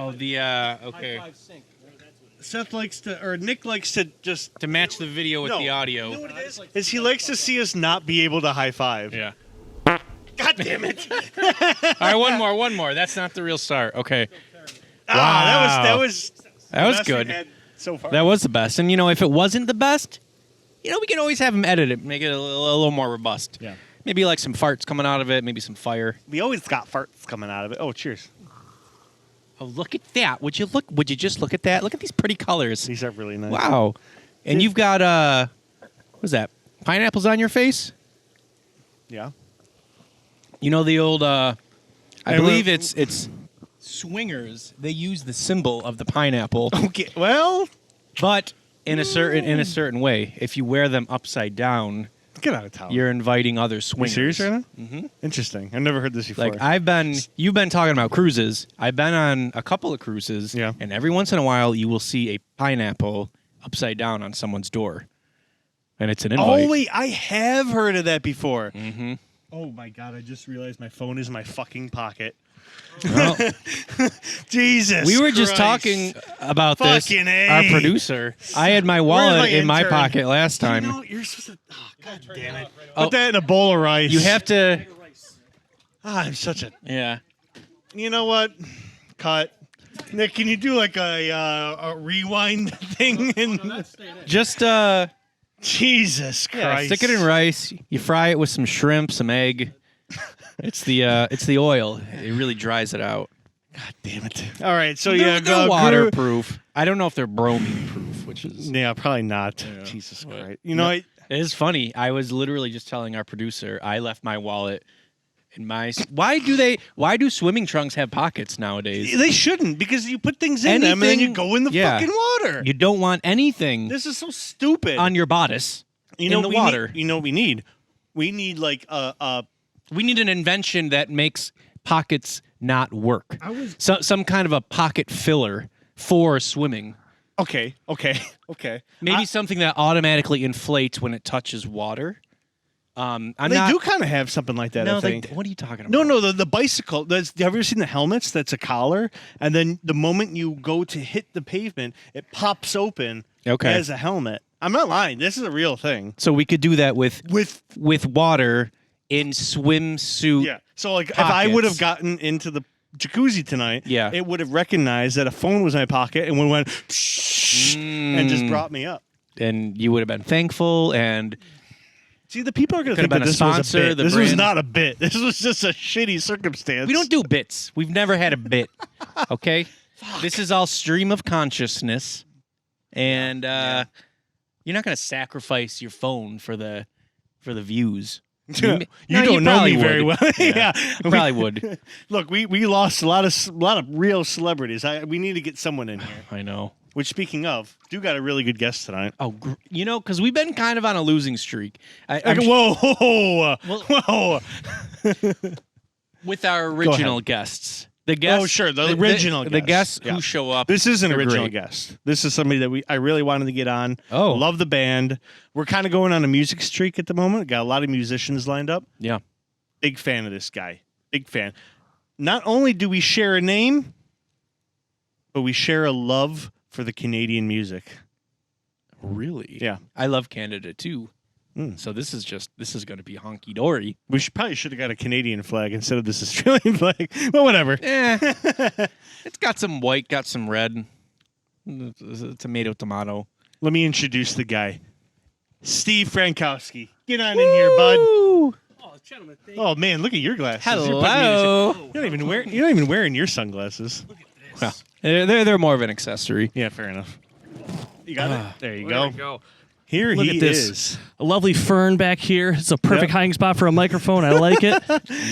Oh, the okay. Seth likes to, or Nick likes to just To match the video with the audio. You know what it is? Is he likes to see us not be able to high five. Yeah. God damn it! All right, one more. That's not the real start. Okay. That was That was best we've good. had so far. That was the best. And if it wasn't the best, we can always have him edit it, make it a little more robust. Yeah. Maybe like some farts coming out of it, maybe some fire. We always got farts coming out of it. Oh, cheers. Oh, look at that. Would you just look at that? Look at these pretty colors. These are really nice. Wow. And you've got what's that? Pineapples on your face? Yeah. You know the old I believe it's swingers. They use the symbol of the pineapple. Okay. Well, but in a certain way. If you wear them upside down, get out of town. you're inviting other swingers. You serious right now? Mm-hmm. Interesting. I've never heard this before. Like you've been talking about cruises. I've been on a couple of cruises. Yeah. And every once in a while, you will see a pineapple upside down on someone's door, and it's an invite. Oh wait, I have heard of that before. Mm-hmm. Oh my god, I just realized my phone is in my fucking pocket. Well, Jesus. we were just Christ. talking about this. Fucking A. Our producer. I had my wallet in my intern? pocket last time. You're supposed to. Oh, god damn it. Put that in a bowl of rice. You have to. I'm such a. Yeah. You know what? Cut. Nick, can you do like a rewind thing? Just Jesus Christ. yeah, stick it in rice. You fry it with some shrimp, some egg. It's the oil. It really dries it out. God damn it. All right, so They're go waterproof. I don't know if they're bromine proof, which is Yeah, probably not. Yeah. Jesus What? Christ. You know, it is funny. I was literally just telling our producer I left my wallet in my. Why do swimming trunks have pockets nowadays? they shouldn't because you put things in them and then you go in the yeah. fucking water. You don't want anything This is so stupid. on your bodice you know in the we water. you know what we need? We need like We need an invention that makes pockets not work. Some kind of a pocket filler for swimming. okay. Maybe something that automatically inflates when it touches water. They do kind of have something like that, No, I think. what are you talking about? No, the bicycle. Have you ever seen the helmets? That's a collar, and then the moment you go to hit the pavement, it pops open Okay. as a helmet. I'm not lying. This is a real thing. So we could do that with With water in swimsuit. yeah. So like, if I would have pockets. gotten into the jacuzzi tonight, Yeah. it would have recognized that a phone was in my pocket and went and just brought me up. And you would have been thankful. And See, the people are going to Could think have that been a this was a sponsor, bit. the This was brand. not a bit. This was just a shitty circumstance. we don't do bits. We've never had a bit. Okay. This is all stream of consciousness, and you're not going to sacrifice your phone for the views. You No, don't know probably me very would. well. Yeah. yeah, You probably would. Look, we lost a lot of real celebrities. We need to get someone in here. I know. Which, speaking of, do got a really good guest tonight. Oh, because we've been kind of on a losing streak. Whoa. With our original guests. The guests. Oh, sure, the original The guests. guests Yeah. who show up. This is an are original great. guest. This is somebody that I really wanted to get on. Oh. Love the band. We're kind of going on a music streak at the moment. Got a lot of musicians lined up. Yeah. Big fan of this guy. Big fan. Not only do we share a name, but we share a love for the Canadian music. Really? Yeah. I love Canada too. So this is going to be honky dory. We probably should have got a Canadian flag instead of this Australian flag. But whatever. It's got some white, got some red. Tomato. Let me introduce the guy. Steve Frankosky. Get on in here, bud. Ooh. Oh man, look at your glasses. Hello. You're not even wearing your sunglasses. Well, they're more of an accessory. Yeah, fair enough. You got it. There you go. Here Look he at this. is. A lovely fern back here. It's a perfect Yep. hiding spot for a microphone. I like it.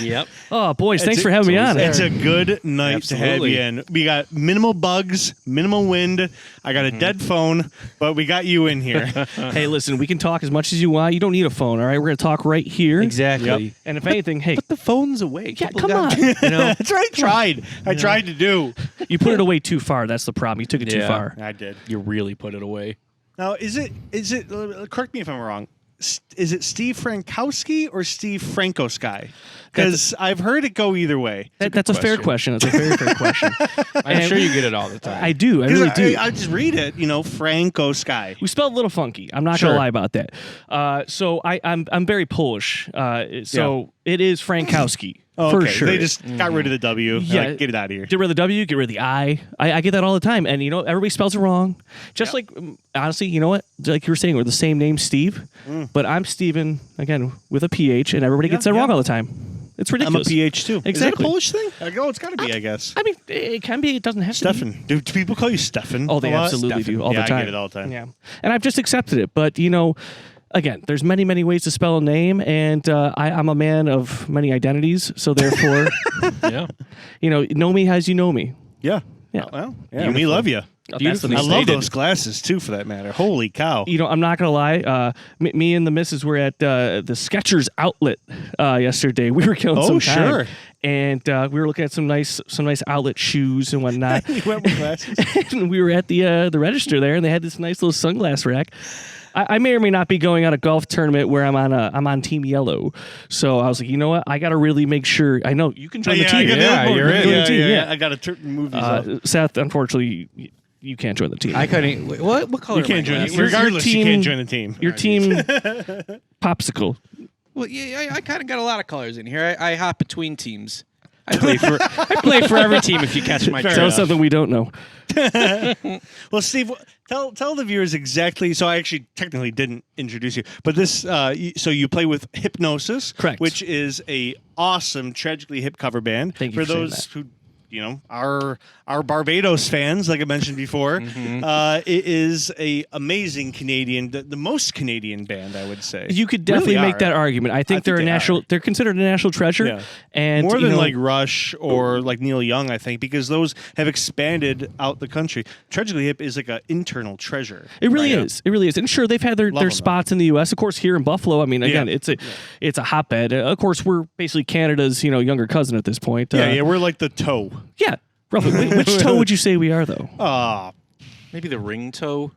Yep. Oh, boys, thanks for having me on. It's a good night to have Absolutely. you in. We got minimal bugs, minimal wind. I got a dead phone, but we got you in here. Hey, listen, we can talk as much as you want. You don't need a phone, all right? We're going to talk right here. Exactly. Yep. And if anything, hey, Put the phones away. yeah, People come got- on. You know. That's what I tried to do. You put it away too far. That's the problem. You took it too Yeah. far. I did. You really put it away. Now, is it? Correct me if I'm wrong. is it Steve Frankowski or Steve Frankosky? Because I've heard it go either way. That's a fair question. That's a very fair question. I'm sure you get it all the time. I do. I really do. I just read it, Frankosky. We spelled a little funky. I'm not gonna lie about that. So I'm very Polish. So it is Frankowski for sure. They just got rid of the W. Yeah, Like, get it out of here. Get rid of the W. Get rid of the I. I get that all the time, and everybody spells it wrong. Just like honestly, you know what? Like you were saying, we're the same name, Steve, but I'm Steven again with a PH, and everybody gets that wrong all the time. It's ridiculous. I'm a PH too. Exactly. Is that a Polish thing? It's got to be, I guess. I mean, it can be. It doesn't have to Stefan. Do people call you Stefan? Oh, they a lot? absolutely Stefan. do all the time. I get it all the time. Yeah, and I've just accepted it. But again, there's many ways to spell a name, and I'm a man of many identities. So therefore, know me as you know me. Yeah. Yeah. Well, we love you. Beautifully I love stated. those glasses too, for that matter. Holy cow! I'm not gonna lie. Me and the missus were at the Skechers outlet yesterday. We were killing some time. Sure. And we were looking at some nice outlet shoes and whatnot. You went with glasses. And we were at the register there, and they had this nice little sunglass rack. I may or may not be going on a golf tournament where I'm on Team Yellow. So I was like, you know what? I got to really make sure. I know you can join the team. you're in. Yeah. I got to move these up. Seth, unfortunately, you can't join the team. I couldn't. What color? You can't join. glasses? Regardless, you team- can't join the team. Your team, popsicle. Well, yeah, I kind of got a lot of colors in here. I hop between teams. I play for every team. If you catch my Fair drift. Tell enough. us something we don't know. Well, Steve, tell the viewers exactly. So I actually technically didn't introduce you, but this. So you play with Hipnosis, Correct. Which is a awesome, tragically hip cover band. Thank you for saying those who. Our Barbados fans, like I mentioned before, it is a amazing Canadian, the most Canadian band, I would say. You could definitely Really make are. that argument. I think they're a they national. They're considered a national treasure, Yeah. and More than like Rush or like Neil Young, I think, because those have expanded out the country. Tragically Hip is like an internal treasure. It really Right? is. It really is. And sure, they've had their them, spots in the U.S. Of course, here in Buffalo. I mean, again, Yeah. it's a hotbed. Of course, we're basically Canada's younger cousin at this point. Yeah, we're like the toe. Yeah. Roughly. Which toe would you say we are, though? Maybe the ring toe.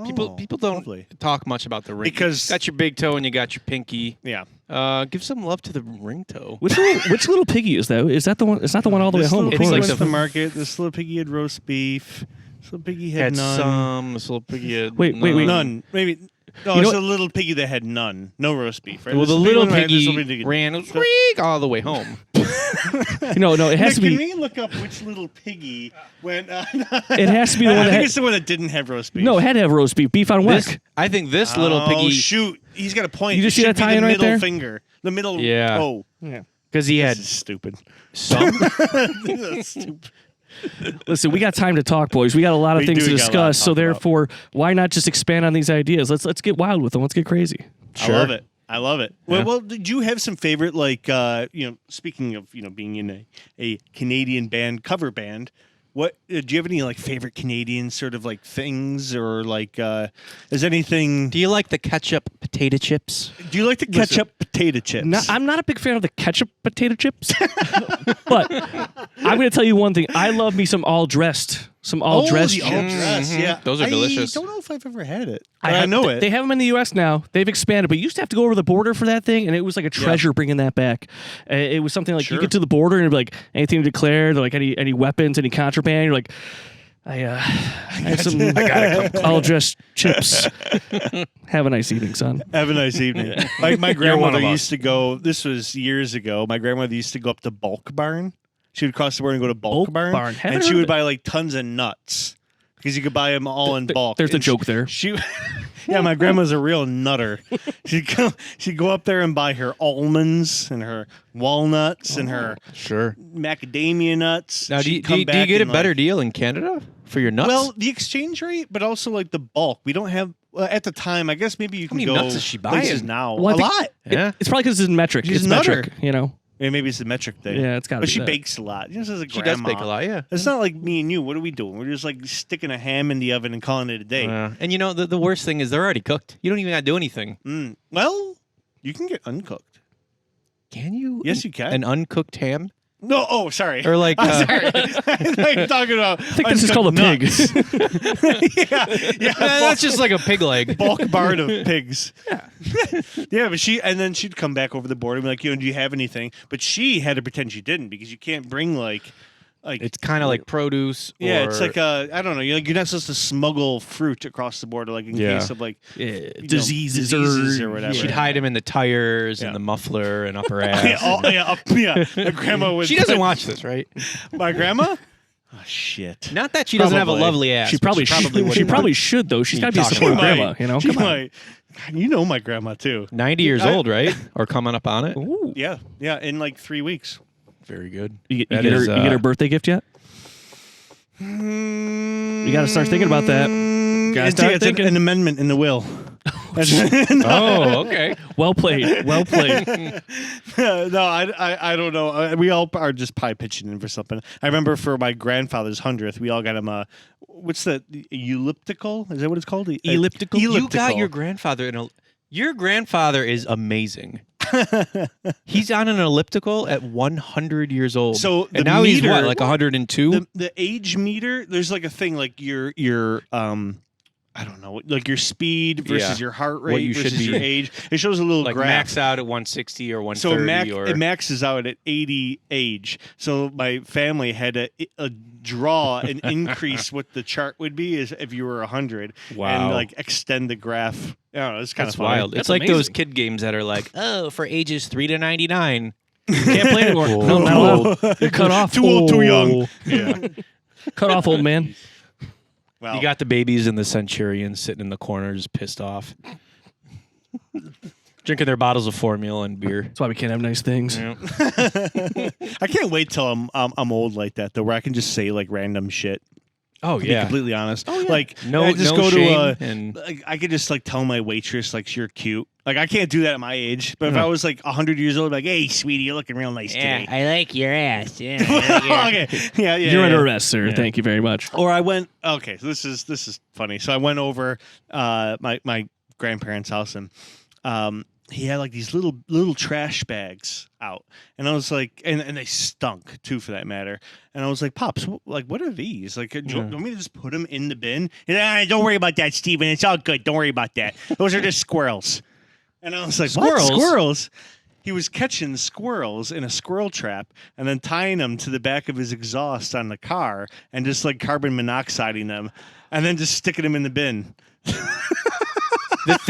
People don't lovely. talk much about the ring. Because- you got your big toe and you got your pinky. Yeah. Give some love to the ring toe. Which little piggy is that? Is that the one? It's not the one all the way This home. little Of piggy course. went to the market. This little piggy had roast beef. This little piggy had none. some. This little piggy had Wait. None. Maybe. No, You know it's a little piggy that had none. No roast beef. Right? Well, This the big little one had this piggy little piggy. ran all the way home. No, it has to Can be. we look up which little piggy went? It has to be the one I that. think it's the one that didn't have roast beef. No, it had to have roast beef. Beef on This, weck. I think this little Oh, piggy, shoot. He's got a point. You just It see should that be tie-in the right middle there? finger. The middle Yeah. toe. Yeah. because he had This is stupid. some. That's stupid. Listen, we got time to talk, boys. We got a lot of We things do to got a lot to discuss. So talk about. therefore, why not just expand on these ideas? Let's get wild with them. Let's get crazy. I love it. I love it. Yeah. Well, did you have some favorite, like, speaking of, being in a Canadian band, cover band, what, do you have any, like, favorite Canadian sort of, like, things or, like, is anything, Do you like the ketchup potato chips? do you like the ketchup potato chips? No, I'm not a big fan of the ketchup potato chips, but I'm going to tell you one thing. I love me some all dressed the chips. all-dress, yeah. Those are delicious. I don't know if I've ever had it. I know it. They have them in the U.S. now. They've expanded, but you used to have to go over the border for that thing, and it was like a treasure bringing that back. It was something like you Sure. get to the border and it'd be like anything to declare, like any weapons, any contraband. You're like, I have some all dressed chips. Have a nice evening, son. Have a nice evening. My one grandmother of us. used to go, this was years ago, my grandmother used to go up to Bulk Barn. She would cross the border and go to Bulk Bulk Barn. Barn. Haven't And she heard would of buy like tons of nuts because you could buy them all in bulk. There's a And joke there. Yeah, my grandma's a real nutter. She'd go up there and buy her almonds and her walnuts and her Sure. macadamia nuts. Now, do you She'd come get back a and, better like, deal in Canada for your nuts? Well, the exchange rate, but also like the bulk. We don't have at the time. I guess maybe you can many go nuts is she places buying? now. Well, I a think- lot. yeah. It's probably because it's in metric. She's It's a nutter. metric, Yeah, maybe it's the metric thing. Yeah, it's gotta But be she that. bakes a lot. This is a She grandma. does bake a lot, yeah. It's not like me and you. What are we doing? We're just like sticking a ham in the oven and calling it a day. And you know, the worst thing is they're already cooked. You don't even got to do anything. Well, you can get uncooked. Can you? Yes, you can. An uncooked ham? No, oh, sorry. Or like, sorry. I'm talking about. I think this is called a pig. yeah. that's just like a pig leg. Bulk barred of pigs. Yeah, but she'd come back over the border and be like, do you have anything? But she had to pretend she didn't because you can't bring like It's kind of like produce. yeah, or, it's like I don't know. You're not supposed to smuggle fruit across the border, like in case of like diseases or whatever. She'd hide them in the tires Yeah. and the muffler and up her ass. My grandma was. She doesn't watch this, right? My grandma. Oh shit. Not that she doesn't have a Probably. lovely ass. She but probably wouldn't. should though. She's got to be a talking supportive about? grandma. You know, She come on. might. You know my grandma too. 90 years old, right? Or coming up on it. Ooh. Yeah, in like 3 weeks. Very good. You That get is, her birthday gift yet? You got to start thinking about that. Gotta start It's thinking. an amendment in the will. Oh, okay. Well played. Well played. No, I don't know. We all are just pie pitching in for something. I remember for my grandfather's 100th, we all got him a what's that? Elliptical? Is that what it's called? Elliptical. You got Elliptical. your grandfather in a. Your grandfather is amazing. He's on an elliptical at 100 years old. So the and now he's meter- what, like 102? The age meter. There's like a thing like your I don't know, like your speed versus your heart rate you should versus your be. age. It shows a little like graph. max out at 160 or 130 So or it maxes out at 80 age. So my family had a draw and increase what the chart would be is if you were 100 Wow. and like extend the graph. I don't know, it's kind that's of funny. wild. That's It's like those amazing. kid games that are like, oh, for ages 3 to 99. Can't play anymore. Oh. No, not allowed. You're cut off. Too old, too young. Oh. Yeah. Cut off, old man. Well, You got the babies and the centurions sitting in the corners, pissed off, drinking their bottles of formula and beer. That's why we can't have nice things. Yeah. I can't wait till I'm old like that though, where I can just say like random shit. Oh, To be yeah. completely honest, Oh, yeah. like No, I just no go shame to and like, I could just like tell my waitress like you're cute. Like I can't do that at my age, but if No. I was like 100 years old, I'd be like, hey, sweetie, you're looking real nice today. I like your ass. Yeah. Okay, yeah. You're yeah. under arrest, sir. Yeah. Thank you very much. Or I went. Okay, so this is funny. So I went over my grandparents' house and he had like these little trash bags out, and I was like, and they stunk too, for that matter. And I was like, Pops, like, what are these? Like, do you want me to just put them in the bin? And don't worry about that, Steven. It's all good. Don't worry about that. Those are just squirrels. And I was like, Squirrels? What? Squirrels? He was catching squirrels in a squirrel trap and then tying them to the back of his exhaust on the car and just like carbon monoxiding them and then just sticking them in the bin.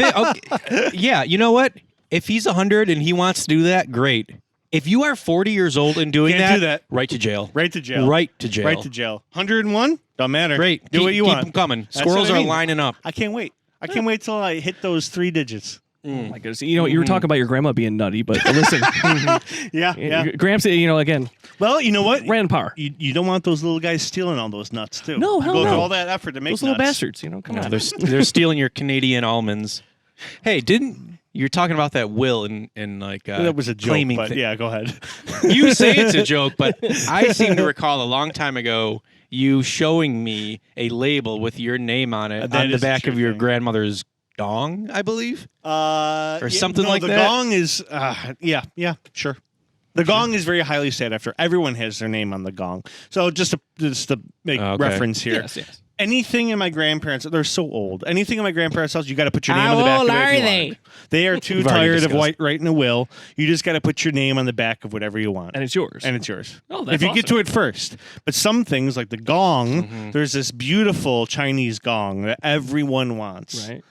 okay, yeah, you know what? If he's 100 and he wants to do that, great. If you are 40 years old and doing Can't do that. right to jail. Right to jail. Right to jail. Right to jail. 101? Don't matter. Great. Do what you keep want. them coming. That's Squirrels what I are mean. lining up. I can't wait. I can't wait till I hit those 3 digits. Oh my goodness. You know, you were talking about your grandma being nutty, but listen, Yeah. Gramps, you know, again, Well, you know what? ran par. You don't want those little guys stealing all those nuts, too. No, hell Go no. through all that effort to make Those little nuts. bastards, you know, come No, on. they're stealing your Canadian almonds. Hey, you're talking about that will and like That was a joke, claiming but thi- yeah, go ahead. You say it's a joke, but I seem to recall a long time ago you showing me a label with your name on it That on the is a back true of your thing. grandmother's dong, I believe. Or something like the that? The gong is, yeah, sure. The gong is very highly sought after. Everyone has their name on the gong. So just to make Okay. reference here. Yes. Anything in my grandparents, they're so old. Anything in my grandparents' house, you got to put your name How on the back old of it. are if you they? want. They are too We've already tired of discussed. writing a will. You just got to put your name on the back of whatever you want. And it's yours. And it's yours. Oh, that's if you get awesome. to it first. But some things like the gong, there's this beautiful Chinese gong that everyone wants. Right.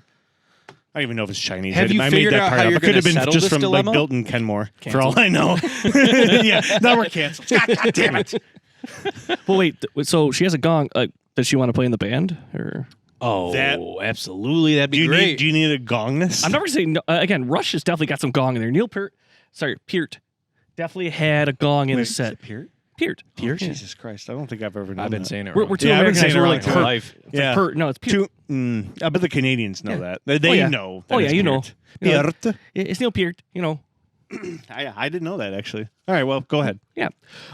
I don't even know if it's Chinese. Have you I figured made that out part how up. you're It could have gonna been settle just this from dilemma? like Bilton Kenmore, for all I know. Yeah, now we're canceled. God damn it. Well, wait. So she has a gong. Does she want to play in the band? Or Oh, That- absolutely. That'd Do be you great. need? Do you need a gongness? I'm never gonna say no. Again, Rush has definitely got some gong in there. Neil Peart, definitely had a gong in his set. Peart? Peart. Peart? Jesus Christ! I don't think I've ever known I've been that. saying it We're wrong. too Yeah, I've been Americanized. saying it We're wrong like too. my Peart. life. It's like Yeah. Peart. No, it's Peart. I bet the Canadians know that. They Oh, yeah. know. Oh, that yeah, it's you know. Peart. You know, Peart. It's Neil Peart. You know. I didn't know that actually. All right, well, go ahead. Yeah.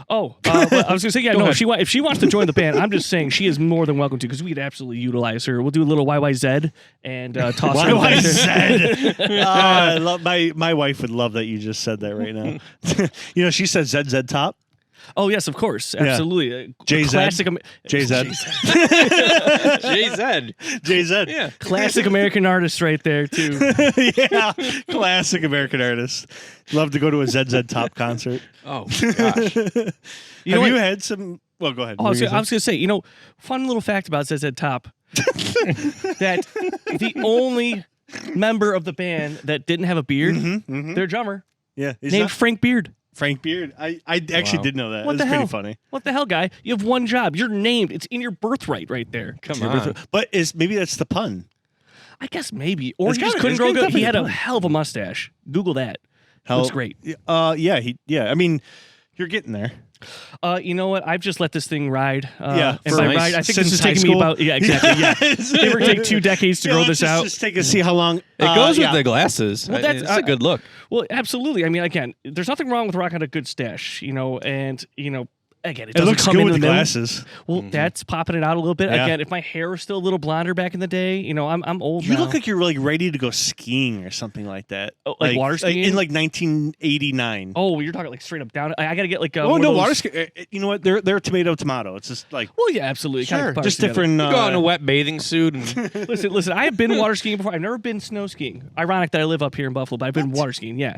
Oh, well, I was gonna say, yeah, no. ahead. If she wants to join the band, I'm just saying she is more than welcome to, because we'd absolutely utilize her. We'll do a little YYZ and toss her. Why back there. said? I love my wife would love that you just said that right now. You know, she said ZZ Top. Oh yes, of course, absolutely. JZ. Classic, JZ. JZ. JZ. Yeah. classic American artist right there too. Yeah. Classic American artist. Love to go to a ZZ Top concert. Oh gosh. You know Have what? you had some? Well, go ahead. Oh, I was going to say, fun little fact about ZZ Top that the only member of the band that didn't have a beard, their drummer, Yeah. Is named that Frank Beard. Frank Beard? I actually did know that. What That's the hell? pretty funny. What the hell, guy? You have one job. You're named. It's in your birthright right there. Come on. But maybe that's the pun. I guess maybe. Or It's he just gotta- couldn't it's grow gotta good. He had a definitely be. hell of a mustache. Google that. How- Looks great. Yeah. I mean, you're getting there. You know what? I've just let this thing ride. Yeah, And for by nice- ride, I think since this is high taking me school? about, yeah, exactly, yeah. Give or take 2 decades to grow let's this just, out. Just take a see how long. It goes with yeah. the glasses. Well, that's- It's a good look. Well, absolutely. I mean, again, there's nothing wrong with rocking a good stash, and, again, it It doesn't looks come good in with the middle. glasses. Well, that's popping it out a little bit. Yeah. Again, if my hair was still a little blonder back in the day, I'm old You now. look like you're like ready to go skiing or something like that. Oh, like water skiing? in like 1989. Oh, you're talking like straight up down. I got to get like Oh one no, of those- water ski. You know what? They're tomato. It's just like Well, yeah, absolutely. Kind of just together. different. You go out in a wet bathing suit and Listen. I've been water skiing before. I've never been snow skiing. Ironic that I live up here in Buffalo, but I've been water skiing. Yeah.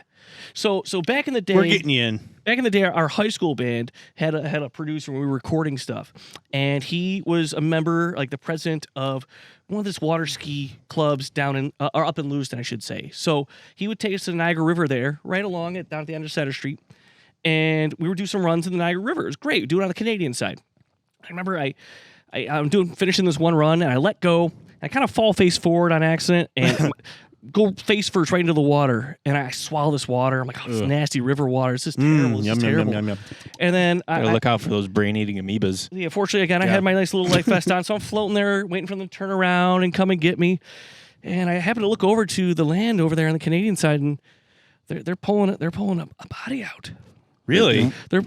So back in the day, We're getting you in. back in the day, our high school band had a producer when we were recording stuff, and he was a member, like the president of one of this water ski clubs down in or up in Lewiston, I should say. So he would take us to the Niagara River there, right along it down at the end of Center Street, and we would do some runs in the Niagara River. It was great. We'd do it on the Canadian side. I remember I'm finishing this one run, and I let go. I kind of fall face forward on accident and go face first right into the water, and I swallow this water. I'm like, oh, it's nasty river water. It's just terrible. It's just terrible. Yum. And then gotta look out for those brain-eating amoebas. yeah, fortunately, again, I had my nice little life vest on, so I'm floating there, waiting for them to turn around and come and get me. And I happen to look over to the land over there on the Canadian side, and they're pulling a body out. Really? They're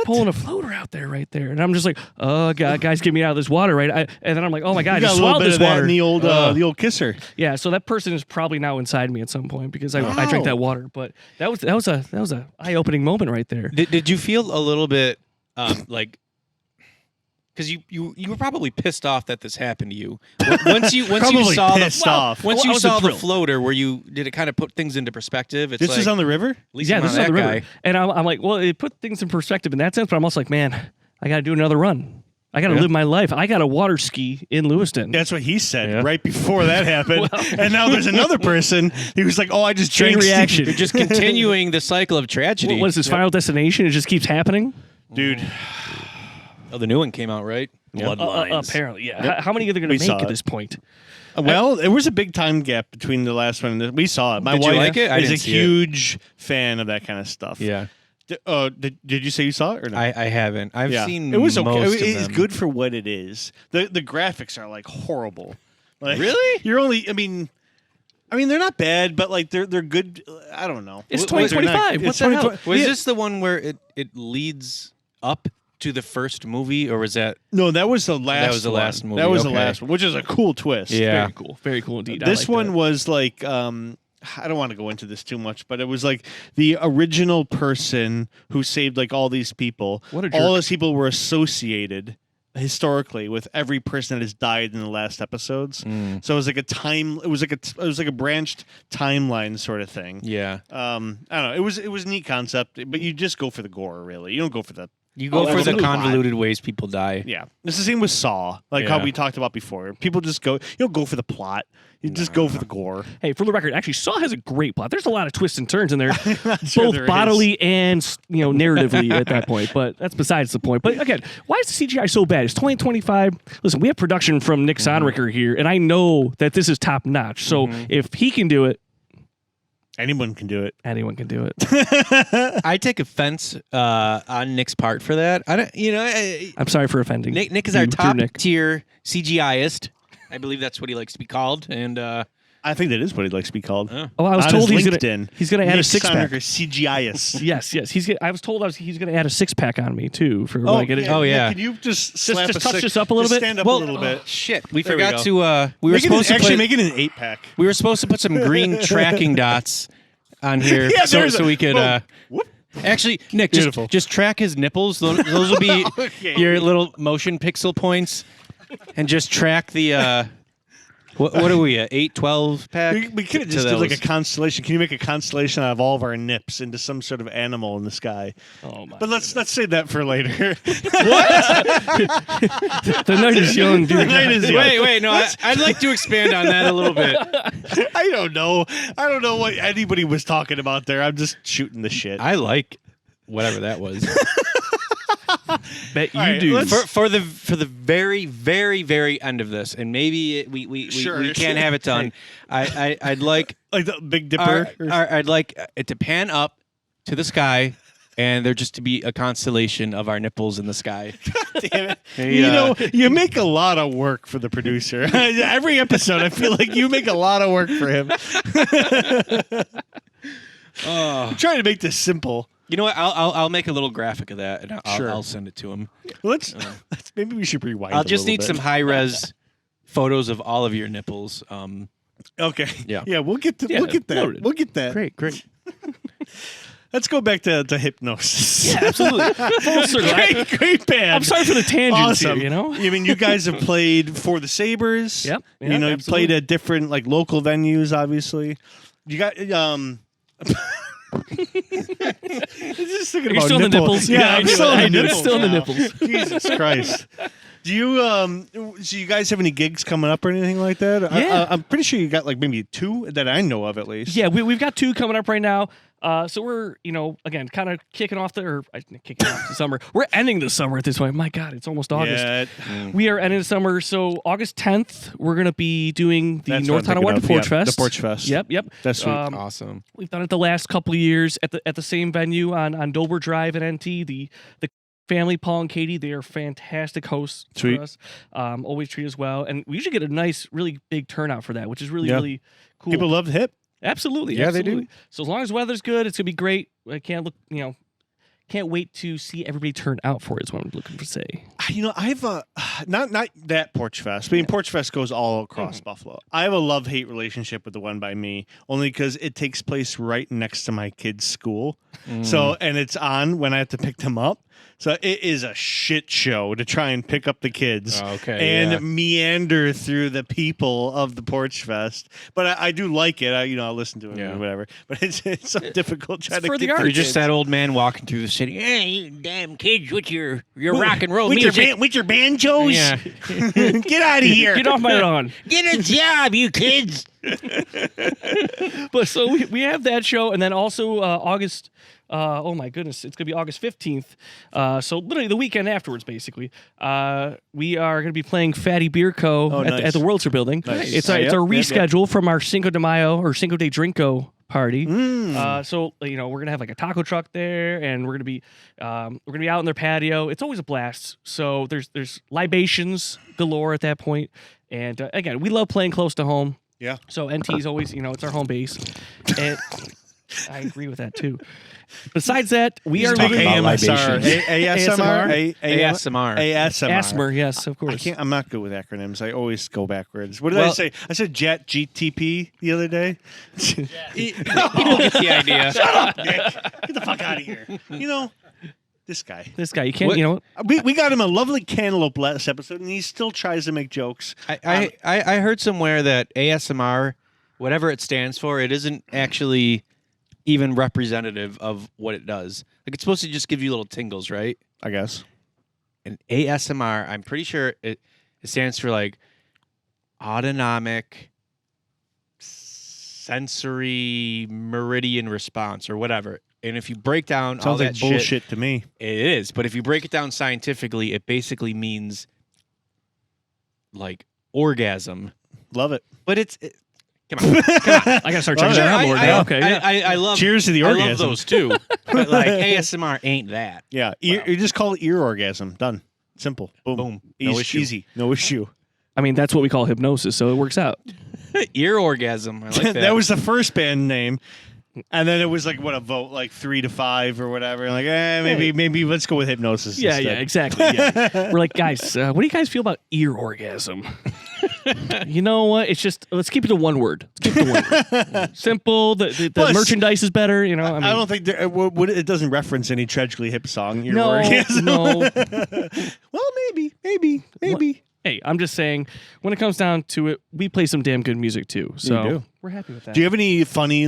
pulling a floater out there, right there, and I'm just like, oh god, guys, get me out of this water, right? And then I'm like, oh my god, I You got just a little swallowed bit this of that water. in the old kisser. Yeah, so that person is probably now inside me at some point because I Wow. drank that water. But that was a eye-opening moment right there. Did you feel a little bit like? Because you were probably pissed off that this happened to you. Once you Probably saw pissed off. Once Well, I you wasn't saw the thrilled. floater, did it kind of put things into perspective? It's This like, is on the river. at least Yeah, I'm this is not on the that river, guy. and I'm like, well, it put things in perspective in that sense. But I'm also like, man, I got to do another run. I got to live my life. I got to water ski in Lewiston. That's what he said Yeah. right before that happened. And now there's another person. He was like, "Oh, I just Chain drank reaction. You're just continuing the cycle of tragedy. What is this Final Destination? It just keeps happening. dude." Oh, the new one came out, right? Bloodlines. Apparently, yeah. How many are they going We to saw make it. at this point? Well, there was a big time gap between the last one and this. We saw it. My Did you wife like it? I is a didn't see it. huge fan of that kind of stuff. Yeah. Did you say you saw it or not? I haven't. I've seen it was okay. most of It's them. good for what it is. The graphics are like horrible. Like, Really? You're only. I mean, they're not bad, but like they're good. I don't know. It's Like, they're not- 2025. What it's the hell? 2020 Was Yeah. this the one where it leads up to the first movie, or was that? No, that was the last. That was the one. last movie, That was the okay. last one, which is a cool twist. Yeah. Very cool indeed. I This like one that. was like I don't want to go into this too much, but it was like the original person who saved like all these people. What a all jerk. those people were associated historically with every person that has died in the last episodes. So it was like it was like a branched timeline sort of thing. Yeah. I don't know. It was a neat concept, but you just go for the gore, really. You don't go for the You go for the absolutely. convoluted ways people die. yeah. It's the same with Saw, like how Yeah. we talked about before. People just go. You don't go for the plot. You just go for the gore. Hey, for the record, actually, Saw has a great plot. There's a lot of twists and turns in there, sure both there is. bodily and narratively at that point. But that's besides the point. But again, why is the CGI so bad? It's 2025. Listen, we have production from Nick Sonricker here, and I know that this is top notch. So if he can do it, Anyone can do it. anyone can do it. I take offense on Nick's part for that. I don't. I'm sorry for offending. Nick is you, our dear top Nick. tier CGIist. I believe that's what he likes to be called. And I think that is what he'd like to be called. Oh, I was On told his he's LinkedIn. gonna add a Nick 6-pack. Sonricker, CGIist. Yes. I was told he's gonna add a 6-pack on me too for when Oh, I get it. yeah, Oh, yeah. Can you just slap just a touch six- this up a little just bit? Stand up well, a little bit. shit, we There we forgot go. to. We were supposed to actually put, make it an 8-pack. We were supposed to put some green tracking dots on here Yeah, so there's a- we could. boom. Whoop. Actually, Nick, Beautiful. just track his nipples. Those will be Okay. your little motion pixel points, and just track the. What are we at? 8, 12 pack? We could have To just did like a those. constellation. Can you make a constellation out of all of our nips into some sort of animal in the sky? Oh my! But let's save that for later. The night is young, dude. night is young. Wait, no, I'd like to expand on that a little bit. I don't know. I don't know what anybody was talking about there. I'm just shooting the shit. I like whatever that was. Bet you All right, do. let's- for the very, very, very end of this, and maybe we Sure. can't have it done. I'd like Like the Big Dipper. I'd like it to pan up to the sky, and there just to be a constellation of our nipples in the sky. Damn it. Hey, You know, you make a lot of work for the producer. Every episode, I feel like you make a lot of work for him. I'm trying to make this simple. You know what? I'll make a little graphic of that, and Sure. I'll send it to him. Let's maybe we should rewind. I'll a just little need bit. some high res photos of all of your nipples. Okay. Yeah. We'll get to Yeah, we'll get that. noted. We'll get that. Great. Let's go back to hypnosis. Yeah, absolutely. Full circle. great band. I'm sorry for the tangents Awesome. here. You know. I mean, you guys have played for the Sabres. Yep. You know, you absolutely. played at different like local venues. Obviously, you got Just thinking You're about still in the nipples. Yeah, I I'm knew still it. in I the knew it. nipples. Still in the now. nipples. Jesus Christ. Do you so you guys have any gigs coming up or anything like that? Yeah. I'm pretty sure you got like maybe 2 that I know of at least. Yeah, we've got 2 coming up right now. So we're, again, kind of kicking off the summer. We're ending the summer at this point. My God, it's almost August. Yeah. We are ending the summer. So August 10th, we're going to be doing the That's North what I'm Tonawanda thinking of. Porch Yeah, Fest. the Porch Fest. Yep. That's sweet. Awesome. We've done it the last couple of years at the same venue on Dover Drive at NT. The family, Paul and Katie, they are fantastic hosts Sweet. for us. Always treat us well. And we usually get a nice, really big turnout for that, which is really, Yeah. really cool. People love hip. Absolutely. Yeah, they do. absolutely. So as long as weather's good, it's gonna be great. I can't wait to see everybody turn out for it. Is what I'm looking for say. You know, I have a not that Porch Fest. I mean, Porch Fest goes all across Buffalo. I have a love-hate relationship with the one by me, only because it takes place right next to my kids' school. So, and it's on when I have to pick them up. So it is a shit show to try and pick up the kids and yeah. meander through the people of the Porch Fest. But I do like it. I'll listen to it Yeah. or whatever. But it's so difficult trying to for the get art. You're kids. just that old man walking through the city. Hey, you damn kids with your rock and roll with music. with your banjos. Yeah. Get out of here. Get off my lawn. Get a job, you kids. But so we have that show, and then also August. Oh my goodness, it's gonna be August 15th. So literally the weekend afterwards, basically. We are gonna be playing Fatty Beer Co. nice. at the Worldster Building. Nice. It's Yep, a yep, reschedule from our Cinco de Mayo or Cinco de Drinko party. Mm. So we're gonna have like a taco truck there, and we're gonna be out in their patio. It's always a blast. So there's libations galore at that point. And again, we love playing close to home. Yeah. So NT is always, it's our home base. And I agree with that too. Besides that, we are talking living about AMSR. libations. ASMR. ASMR. yes, of course. I'm not good with acronyms. I always go backwards. What did I say? I said Jet GTP the other day. People get the idea. Shut up, Nick. Get the fuck out of here. This guy. This guy, you can't, We got him a lovely cantaloupe last episode, and he still tries to make jokes. I heard somewhere that ASMR, whatever it stands for, it isn't actually even representative of what it does. Like, it's supposed to just give you little tingles, right? I guess. And ASMR, I'm pretty sure it stands for like autonomic sensory meridian response or whatever. And if you break down all Sounds that like bullshit to me. it is. But if you break it down scientifically, it basically means like orgasm. Love it. But come on. I gotta start checking that out more now. Okay, yeah. I love. Cheers to the I orgasm. love those too. But like ASMR ain't that. Yeah. You just call it ear orgasm. Done. Simple. Boom. Boom. No Easy. issue. Easy. No issue. I mean, that's what we call hypnosis, so it works out. Ear orgasm. I like that. That was the first band name. And then it was like a vote, like 3 to 5 or whatever. Like, maybe let's go with hypnosis. Yeah, instead. exactly. Yeah. We're like, guys, what do you guys feel about ear orgasm? You know what? It's just let's keep it to one word. Let's keep it to one word. Simple. The Plus, merchandise is better. You know. I mean, I don't think it doesn't reference any Tragically Hip song. You're no, worried. no. Well, maybe. Hey, I'm just saying, when it comes down to it, we play some damn good music too. So do. we're happy with that. Do you have any funny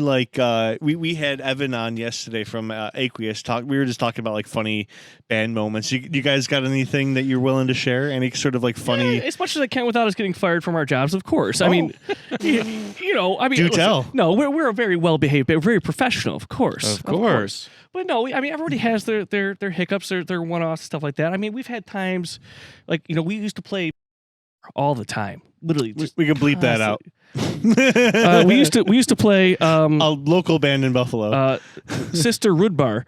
we had Evan on yesterday from Aqueous talk? We were just talking about like funny band moments. You guys got anything that you're willing to share? Any sort of like funny? Yeah, as much as I can without us getting fired from our jobs, of course. I mean, you know, I mean, Do tell. No, we're a very well behaved, very professional, of course. Of course. But no, I mean, everybody has their hiccups, their one-offs, stuff like that. I mean, we've had times, like, you know, we used to play all the time, literally. We can bleep that out. We used to play A local band in Buffalo. Sister Rudbar.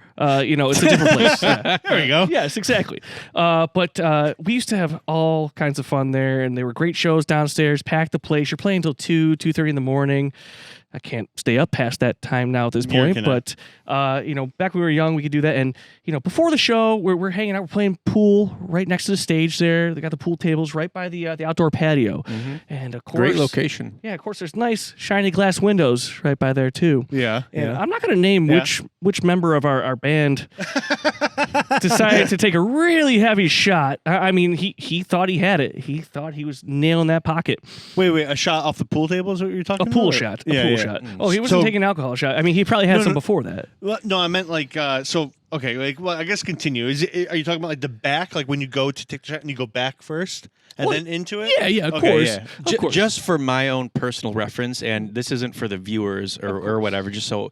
You know, it's a different place. Yeah. There we go. Yes, exactly. But we used to have all kinds of fun there, and they were great shows downstairs. Packed the place. You're playing until 2:30 in the morning. I can't stay up past that time now at this Neither point. can I. But you know, back when we were young, we could do that. And you know, before the show, we're hanging out. We're playing pool right next to the stage. There, they got the pool tables right by the outdoor patio. And of course, Great location. Yeah, of course, there's nice shiny glass windows right by there too. Yeah. And I'm not going to name which member of our band decided to take a really heavy shot. I mean, he thought he had it. He thought he was nailing that pocket. Wait, a shot off the pool table is what you're talking A about? pool or- shot. Yeah, A pool yeah. shot. Oh, he wasn't taking an alcohol shot. I mean, he probably had some before that. Well, no, I meant like okay, like well, I guess continue. Are you talking about like the back, like when you go to take the shot and you go back first and then into it? Yeah, of Okay, course. yeah. Of course. Just for my own personal reference, and this isn't for the viewers or whatever, just so.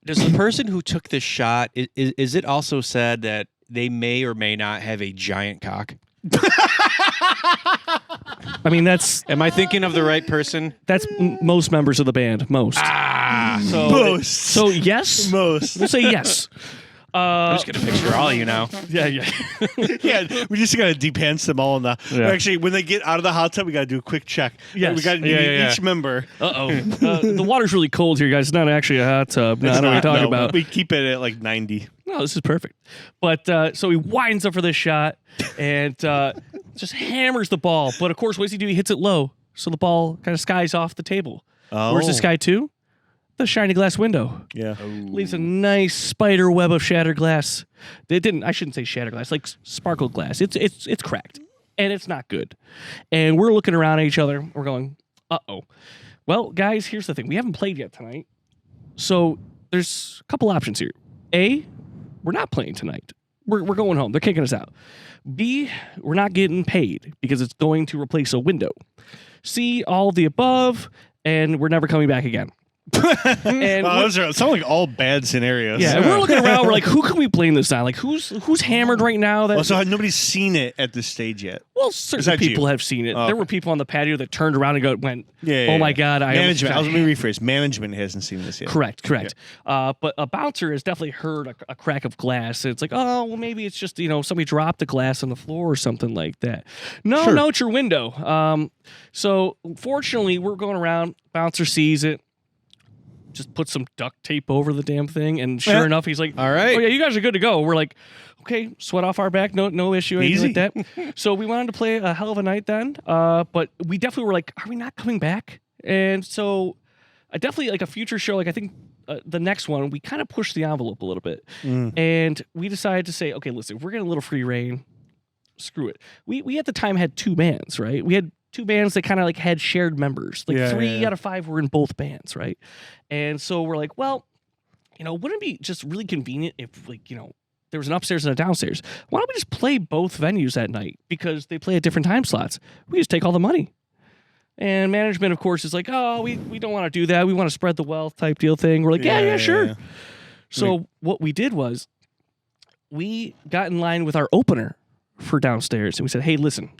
Does the person who took this shot, is it also said that they may or may not have a giant cock? I mean, that's Am I thinking of the right person? most members of the band. Most. So yes. Most. We'll say yes. I'm just gonna picture all you now. Yeah. Yeah, we just gotta depants them all now. Yeah. Actually, when they get out of the hot tub, we gotta do a quick check. Yes. We gotta Yeah. each member. The water's really cold here, guys. It's not actually a hot tub. No, I know what you're talking about. We keep it at like 90. No, this is perfect. But so he winds up for this shot and just hammers the ball. But of course, what does he do? He hits it low, so the ball kind of skies off the table. Oh. Where's this guy to? The shiny glass window. Yeah. Leaves a nice spider web of shattered glass. It didn't. I shouldn't say shattered glass, like sparkled glass. It's cracked, and it's not good. And we're looking around at each other. We're going, uh-oh. Well, guys, here's the thing. We haven't played yet tonight, so there's a couple options here. A, we're not playing tonight. We're going home. They're kicking us out. B, we're not getting paid because it's going to replace a window. C, all of the above, and we're never coming back again. And Those sound like all bad scenarios. yeah, and we're looking around. We're like, who can we blame this on? Like, who's hammered right now? That So nobody's seen it at this stage yet. well, Is certain that people you? have seen it. Oh, There okay. were people on the patio that turned around and went, Yeah. "Oh my god, I almost management. got Let me rephrase. Management hasn't seen this yet. Correct. But a bouncer has definitely heard a crack of glass. It's like, oh, well, maybe it's just somebody dropped the glass on the floor or something like that. No, it's your window. So fortunately, we're going around. Bouncer sees it. Just put some duct tape over the damn thing, and sure enough, he's like, All right. oh yeah, you guys are good to go." We're like, okay, sweat off our back, no issue, anything like that. So we wanted to play a hell of a night then, but we definitely were like, are we not coming back? And so I definitely like a future show, like I think the next one, we kind of pushed the envelope a little bit, and we decided to say, okay, listen, if we're getting a little free reign, screw it. We at the time had two bands, right? We had two bands that kind of like had shared members. Like Yeah, 3 yeah. out of 5 were in both bands, right? And so we're like, well, wouldn't it be just really convenient if there was an upstairs and a downstairs? Why don't we just play both venues that night? Because they play at different time slots. We just take all the money. And management, of course, is like, oh, we don't want to do that. We want to spread the wealth type deal thing. We're like, yeah, sure. Yeah. So what we did was we got in line with our opener for downstairs. And we said, hey, listen,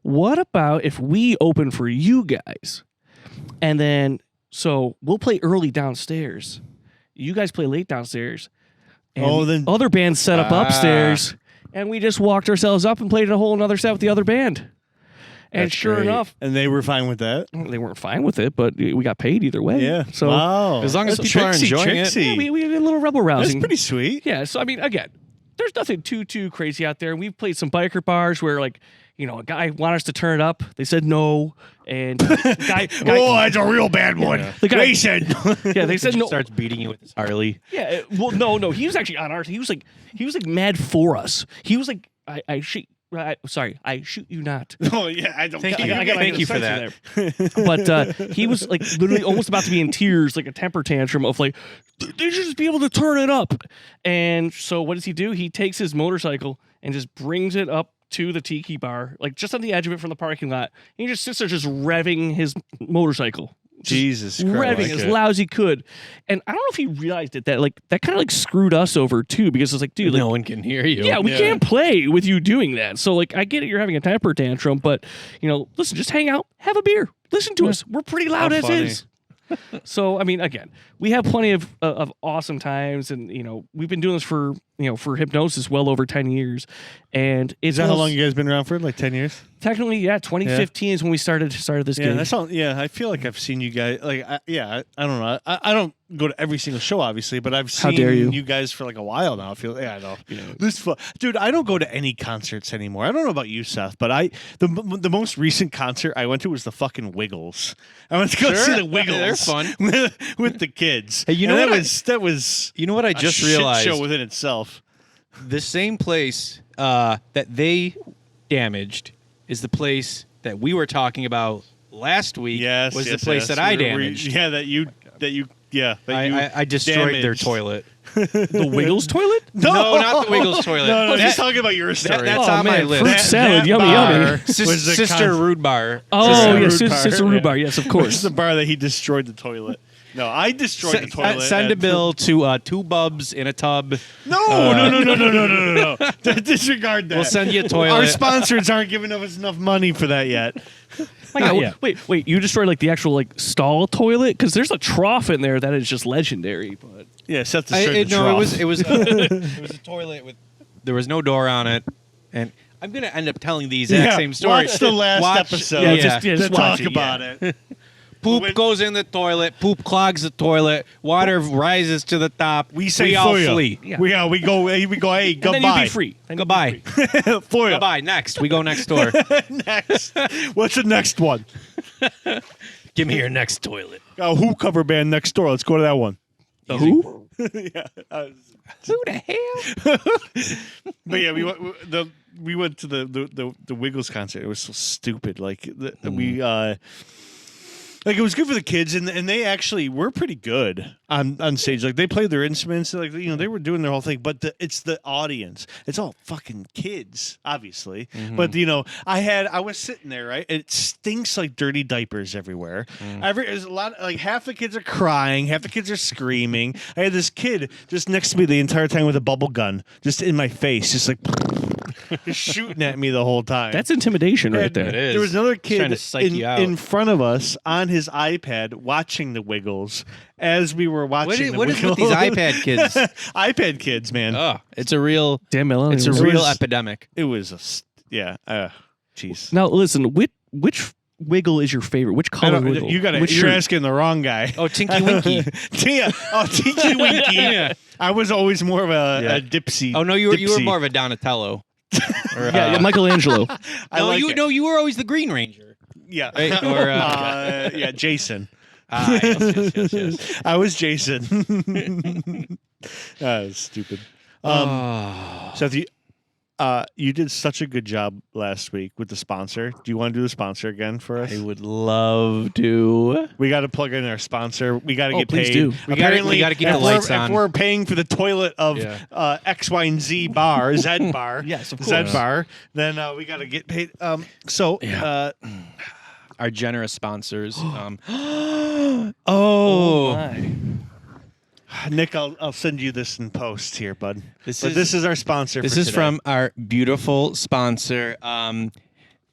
what about if we open for you guys? And then, so we'll play early downstairs. You guys play late downstairs. And then other bands set up upstairs. And we just walked ourselves up and played a whole another set with the other band. And That's sure great. enough, and they were fine with that. they weren't fine with it, but we got paid either way. Yeah. So wow. As long as That's people are enjoying it. tricksy. yeah, we did a little rebel rousing. That's pretty sweet. Yeah, so I mean, again, there's nothing too crazy out there. We've played some biker bars where, like, a guy wanted us to turn it up. They said no, and guy Oh, that's a real bad one. the guy, They said, yeah, they said no. Starts beating you with his Harley. Yeah, well, no, he was actually on ours. He was like mad for us. He was like, I shoot you not. oh yeah, I don't. Thank you. I got Thank you for sense that. in there. But he was like literally almost about to be in tears, like a temper tantrum of like, they should just be able to turn it up. And so what does he do? He takes his motorcycle and just brings it up to the tiki bar, like just on the edge of it from the parking lot. And he just sits there just revving his motorcycle. Jesus Christ. Revving as loud as he could. And I don't know if he realized it, that kind of like screwed us over too, because it's like, dude, No like, one can hear you. yeah, we can't play with you doing that. So like, I get it, you're having a temper tantrum, but listen, just hang out, have a beer, listen to us. We're pretty loud as funny. is. So I mean, again, we have plenty of awesome times, and we've been doing this for for hypnosis well over 10 years, and it's Is that how long you guys been around for? Like 10 years? technically, yeah, 2015 is when we started this Yeah, gig. that's all. Yeah, I feel like I've seen you guys. Like, I don't know. I don't go to every single show, obviously, but I've seen dare you. guys for like a while now. I feel. Yeah, I know. This dude. I don't go to any concerts anymore. I don't know about you, Seth, but the most recent concert I went to was the fucking Wiggles. I went to go see the Wiggles. They're fun. with the kids. Hey, you know And what that was You know what I a just shit realized? show within itself. The same place that they damaged is the place that we were talking about last week. Yes, was yes, the place yes. that I We- damaged. Yeah, that you. Yeah, that you I destroyed their damaged. toilet. The Wiggles toilet? No, not the Wiggles toilet. No, That- just talking about your story. that's Oh, on my man, list. fruit salad, yummy, bar yummy. was the Sister Rude Bar. Oh, Sister yeah, Rude Sister, Bar. Sister Rude Bar. Yes, of This is course. the bar that he destroyed the toilet. No, I destroyed the toilet. Send a at- bill to 2 Bubz in a tub. No. Disregard that. We'll send you a toilet. Our sponsors aren't giving us enough money for that yet. My God, yeah. wait, you destroyed like the actual like stall toilet? Because there's a trough in there that is just legendary. But Yeah, Seth destroyed the No, trough. it was a toilet with there was no door on it, and I'm gonna end up telling the exact same story. Watch the last episode. yeah, just to watch talk it, about it. Poop When- goes in the toilet. Poop clogs the toilet. Water rises to the top. We say all Foya. flee. Yeah. We go. Hey, and goodbye. then you'd be free. Then you'd be Goodbye. free. Foya. Goodbye. Next, we go next door. Next. What's the next one? Give me your next toilet. Who cover band next door? Let's go to that one. The who? Yeah. Who the hell? But yeah, we went to the Wiggles concert. It was so stupid. Like we like it was good for the kids, and they actually were pretty good on stage. Like they played their instruments, like they were doing their whole thing. But it's the audience. It's all fucking kids, obviously. But I was sitting there, right? And it stinks like dirty diapers everywhere. There's a lot. Like half the kids are crying, half the kids are screaming. I had this kid just next to me the entire time with a bubble gun, just in my face, just like just shooting at me the whole time. That's intimidation right And there. It is. There was another Trying to kid psych you out. in front of us on his iPad watching the Wiggles as we were watching What the is Wiggles. with these iPad kids? iPad kids, man. Oh, it's a real Damn millennials. it's a It real was- epidemic. It was jeez. Now listen, which Wiggle is your favorite? Which color Wiggle? You're Which you're shirt? asking the wrong guy. Oh, Tinky Winky. Tinky Winky. Yeah. I was always more of Yeah. a Dipsy. Oh no, you were Dipsy. more of a Donatello. Or, Yeah, Michelangelo. You were always the Green Ranger. Yeah. Right? Or, yeah, Jason. Yes. I was Jason. That was stupid. Seth, you did such a good job last week with the sponsor. Do you want to do the sponsor again for us? I would love to. We got to plug in our sponsor. We got to get please paid. do. We gotta keep the lights if on. we're paying for the toilet of X, Y, and Z bar, Z bar, Yes, of Z course. bar, then we got to get paid. Our generous sponsors. My. Nick, I'll send you this in post here, bud. This This is our sponsor. This for is today. from our beautiful sponsor.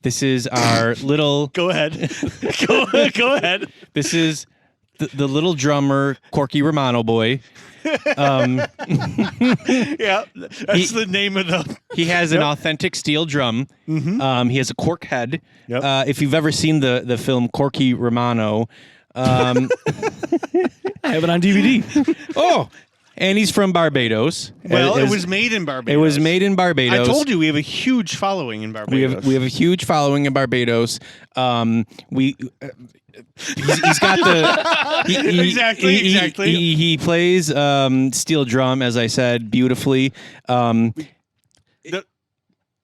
This is our little. Go ahead. Go ahead. This is the little drummer, Corky Romano boy. Yeah, that's the name of the. He has an authentic steel drum. He has a cork head. Yep. If you've ever seen the film Corky Romano, I have it on DVD. oh, and he's from Barbados. Well, it was made in Barbados. It was made in Barbados. I told you we have a huge following in Barbados. We have a huge following in Barbados. He's got the Exactly. He plays steel drum, as I said, beautifully.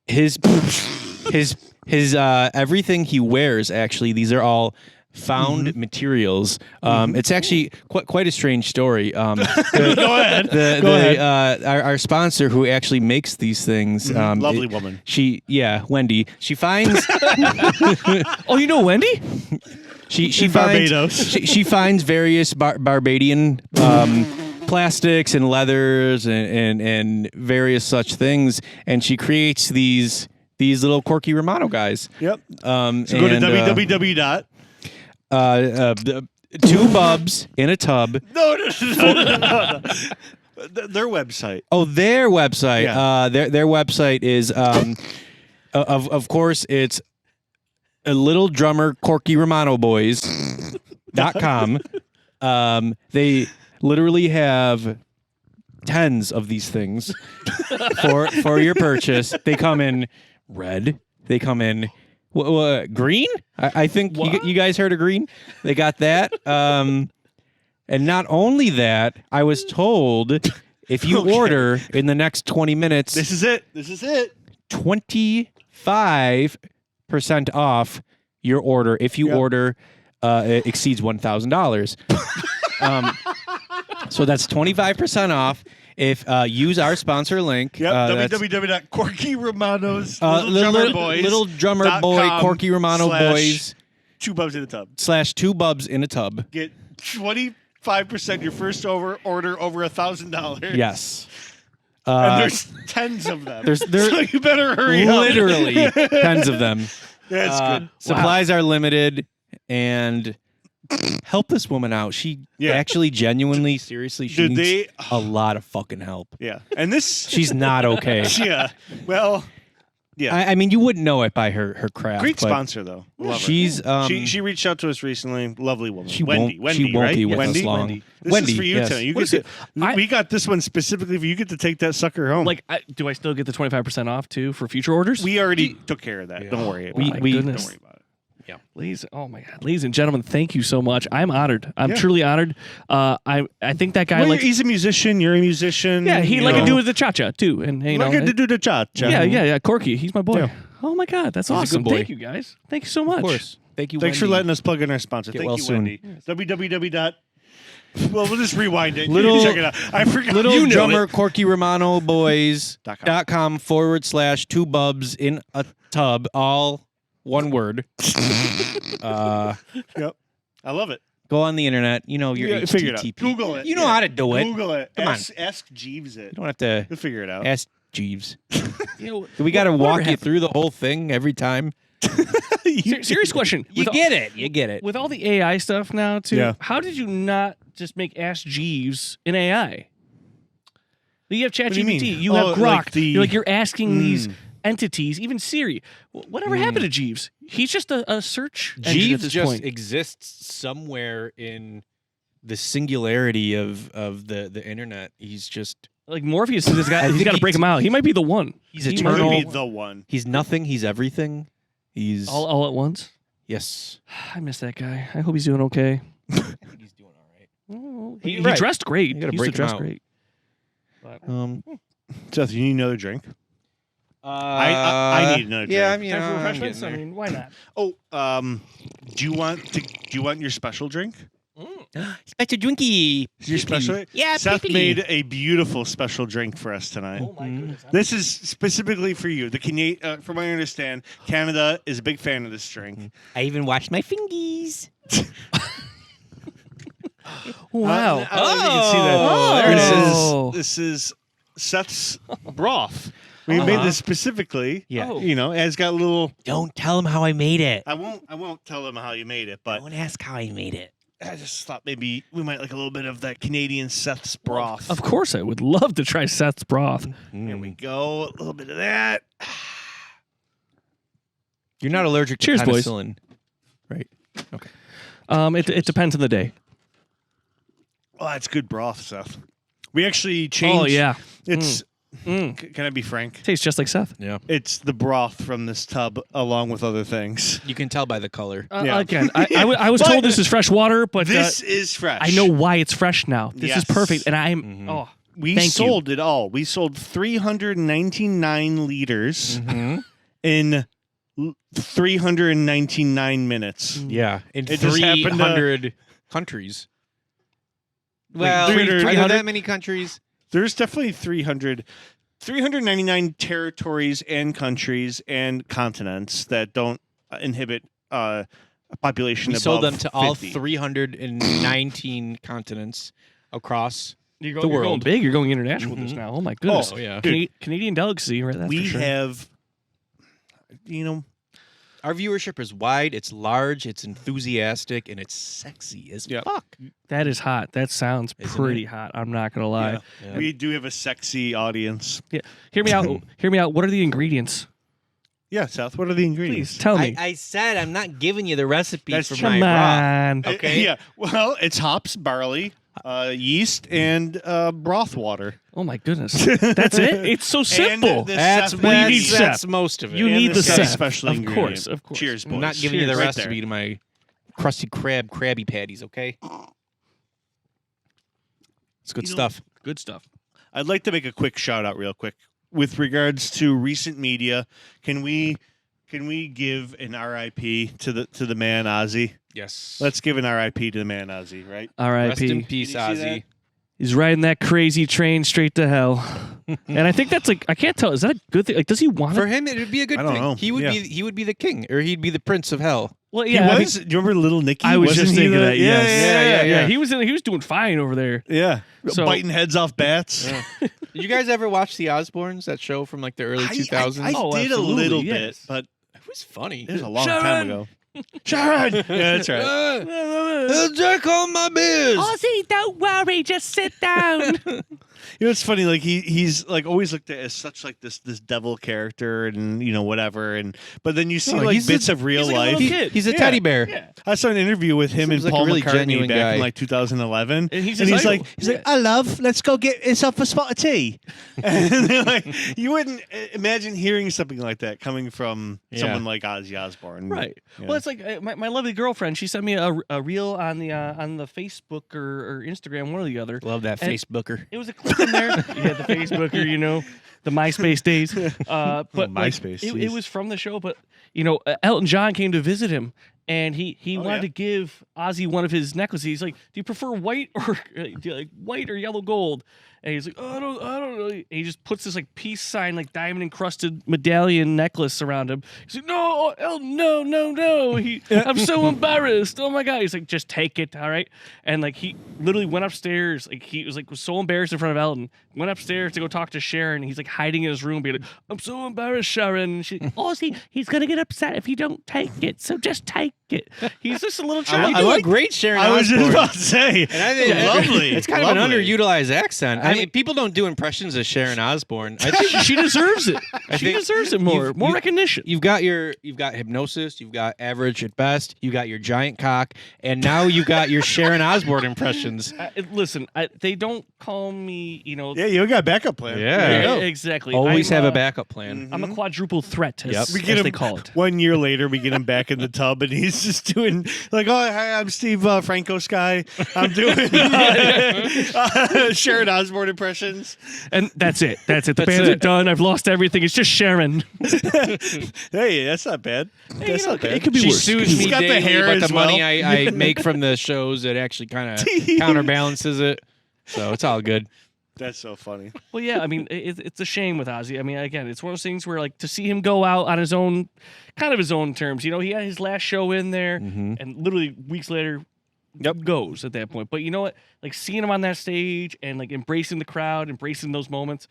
His everything he wears, actually, these are all found materials. It's actually quite a strange story. Go ahead. Our sponsor, who actually makes these things, lovely woman. Wendy. She finds. Oh, you know Wendy? She finds Barbados. she finds various Barbadian plastics and leathers and various such things, and she creates these little quirky Romano guys. Yep. So go to www. Two Bubz in a tub. No. Their website. Oh, their website. Yeah. Their website is of course it's a little drummer Corky Romano Boys.com. They literally have tens of these things for your purchase. They come in red. They come in green. I think you guys heard of green. They got that. And not only that, I was told if you order in the next 20 minutes, This is it. 25% off your order if you order it exceeds $1,000. So that's 25% off if use our sponsor link. Yep. www.corkyromanos Little drummer boy Corky Romano Boys Two Bubs in a tub. / 2 Bubs in a tub. Get 25% your first order over $1,000. Yes. And there's tens of them. There so you better hurry up. literally tens of them. That's good. Supplies are limited, and help this woman out. She actually, genuinely, seriously, she needs a lot of fucking help. Yeah. And this... She's not okay. Yeah. Well... Yeah. I mean, you wouldn't know it by her craft. Great sponsor, though. Love she's her. She reached out to us recently. Lovely woman. Wendy, Wendy, won't right? be with Wendy? us long. Wendy. This Wendy, is for you yes. tonight. We got this one specifically for you. You get to take that sucker home. Like, do I still get the 25% off too for future orders? We already took care of that. Don't worry about it. My we- goodness. Don't worry about it. Yeah. Ladies, oh my God, ladies and gentlemen, thank you so much. I'm honored. I'm truly honored. I think that guy Well, like he's a musician. You're a musician. he you like to know. do with the cha-cha too, and you know, Like to do the cha-cha. yeah, Corky, he's my boy. Yeah. Oh my God, that's a awesome. good boy. Thank you guys. Thank you so much. Of course. Thank you, Thanks for Wendy. letting us plug in our sponsor. Get Thank well you, soon. Wendy. www. Well, we'll just rewind it. Little- You can check it out. I forgot. Little you know drummer it. Corky Romano Boys.com / 2 Bubs in a tub, all one word. Yep. I love it. Go on the internet. You know your HTTP. Figure it out. Google it. You know how to do it. Google it. Come on. Ask Jeeves it. You don't have to You'll figure it out. ask Jeeves. You know, Do we got to whatever walk you happened- through the whole thing every time? Serious question. You get it. You get it. With all the AI stuff now too, Yeah. how did you not just make Ask Jeeves an AI? You have do you mean? ChatGPT, you Oh, have Grok. like the- You're asking these entities, even Siri. Whatever happened to Jeeves? He's just a search engine at Jeeves this just point. exists somewhere in the singularity of the internet. He's just Like Morpheus, he's got think to break him out. He might be the one. he's He He might could eternal. be the one. He's nothing. He's everything. He's all at once. yes. I miss that guy. I hope he's doing okay. I think he's doing all right. He Right. dressed great. You gotta He used to break him dress out. great. Seth, you need another drink? I need another drink. Yeah, I mean, Time for I'm refreshments? getting I there. mean, why not? Oh, do you want your special drink? Special drinky. Your special? Yeah, Seth pippity. made a beautiful special drink for us tonight. Oh my goodness. This is specifically for you. From what I understand, Canada is a big fan of this drink. I even washed my fingies. Wow. I don't know if you can see that. Oh. This is Seth's broth. We made this specifically. Yeah. Oh. You know, it's got a little. Don't tell him how I made it. I won't tell them how you made it, but Don't ask how I made it. I just thought maybe we might like a little bit of that Canadian Seth's broth. Of course, I would love to try Seth's broth. Here we go. A little bit of that. You're not allergic to Cheers, boys. penicillin, right? Okay. It depends on the day. Oh, that's good broth, Seth. We actually changed. Oh yeah, It's. Can I be frank? tastes just like Seth. Yeah. It's the broth from this tub, along with other things. You can tell by the color. Yeah. Again, I was But told this is fresh water, but This is fresh. I know why it's fresh now. This is Yes. perfect, and I'm We Thank you. sold it all. We sold 399 liters in 399 minutes. Yeah. In It just happened to- 300 countries. Well, 300 are there that many countries? There's definitely 399 territories and countries and continents that don't inhibit a population We above sold them to 50. all 319 continents across you're the going, you're going world. big. You're going international with this now. Oh my goodness. Oh, yeah. Canadian delicacy, right? That's We for sure. have, Our viewership is wide, it's large, it's enthusiastic, and it's sexy as Yep. fuck. That is hot. That sounds Isn't pretty hot. I'm not gonna lie. Yeah. we do have a sexy audience. Yeah. Hear me out. Hear me out. What are the ingredients? Yeah, Seth, what are the ingredients? Please tell me. I said I'm not giving you the recipe That's for true. my Come broth. on. Okay. Yeah. Well, it's hops, barley, yeast, and broth water. Oh my goodness. That's it. It's so simple. the That's, Seth- Well, you need that's Seth. most of it. You and need the Seth Seth. special Of ingredient. course. Of course. Cheers, boys. I'm not giving you the Cheers. recipe to my crusty Krabby Patties, okay? It's good stuff. Good stuff. I'd like to make a quick shout out, real quick, with regards to recent media. Can we give an RIP to the man Ozzy? Yes. Let's give an RIP to the man Ozzy, right? Rest in R.I.P. peace, Can you see Ozzy. He's riding that crazy train straight to hell. And I think that's like, I can't tell. Is that a good thing? Like, does he want For it? him, it would be a good I don't thing. know. He would Yeah. be the king, or he'd be the prince of hell. Well, He yeah. I mean, was. Do you remember Little Nicky? I was Wasn't just he thinking the- that. Yes. yeah. He was doing fine over there. Yeah. So- Biting heads off bats. Did you guys ever watch The Osbournes? That show from like the early 2000s? I Oh, did a absolutely, little yes. bit, but It was funny. it was a long Sharon! time ago. Sharon! Yeah, that's right. Drink all my beers. Ozzy, don't worry. Just sit down. You know, it's funny. Like he's like always looked at as such like this devil character, and whatever. And but then you see No, like he's bits a- of real he's like a life. little kid. He's a Yeah. teddy bear. Yeah. I saw an interview with him and Seems like a Paul really McCartney genuine back guy. in like 2011, And he's and his he's idol. like, I love. Let's go get yourself a spot of tea. And they're like, you wouldn't imagine hearing something like that coming from Yeah. someone like Ozzy Osbourne, Right. Yeah. Well, it's like my lovely girlfriend. She sent me a reel on the Facebook or Instagram, one or the other. Love that And- Facebooker. It was a clip in there. Yeah, the Facebooker, the MySpace days. But MySpace, it jeez. was from the show. But Elton John came to visit him, and he wanted yeah? to give Ozzy one of his necklaces. He's like, "Do you prefer white or do you like white or yellow gold?" And he's like, "Oh, I don't know." And he just puts this like peace sign, like diamond encrusted medallion necklace around him. He's like, "No, Elton, no. I'm so embarrassed. Oh my god." He's like, "Just take it, all right." And like he literally went upstairs. Like he was so embarrassed in front of Elton. Went upstairs to go talk to Sharon. He's like hiding in his room, being like, "I'm so embarrassed, Sharon." And she, "Ozzy, he's gonna get upset if you don't take it. So just take it." He's just a little child. You I do like- a great Sharon I was just Osbourne. about to say, And I think lovely. It's kind of an lovely. underutilized accent. I mean, people don't do impressions of Sharon Osbourne. I think she deserves it. She think deserves it more you- recognition. you've got hypnosis, you've got average at best, you got your giant cock, and now you got your Sharon Osbourne impressions. Listen, they don't call me, Yeah, you got a backup plan. Yeah. There you go. exactly. Always I'm, have a backup plan. I'm a quadruple threat, as, Yep. We get as him they call it. 1 year later. We get him back in the tub, and he's just doing like, "Oh, hi, I'm Steve Frankosky. I'm doing Sharon Osbourne impressions." And that's it. That's it. The That's bands it. are done. I've lost everything. It's just Sharon. Hey, that's not bad. That's not bad. it could be She worse. sues He's me got the daily, hair but as the money well. I make from the shows, it actually kind of counterbalances it. So it's all good. That's so funny. Well, yeah. I mean, it's a shame with Ozzy. I mean, again, it's one of those things where like to see him go out on his own, kind of his own terms. He had his last show in there, and literally weeks later. Goes at that point. But you know what? Like seeing him on that stage and like embracing the crowd, embracing those moments.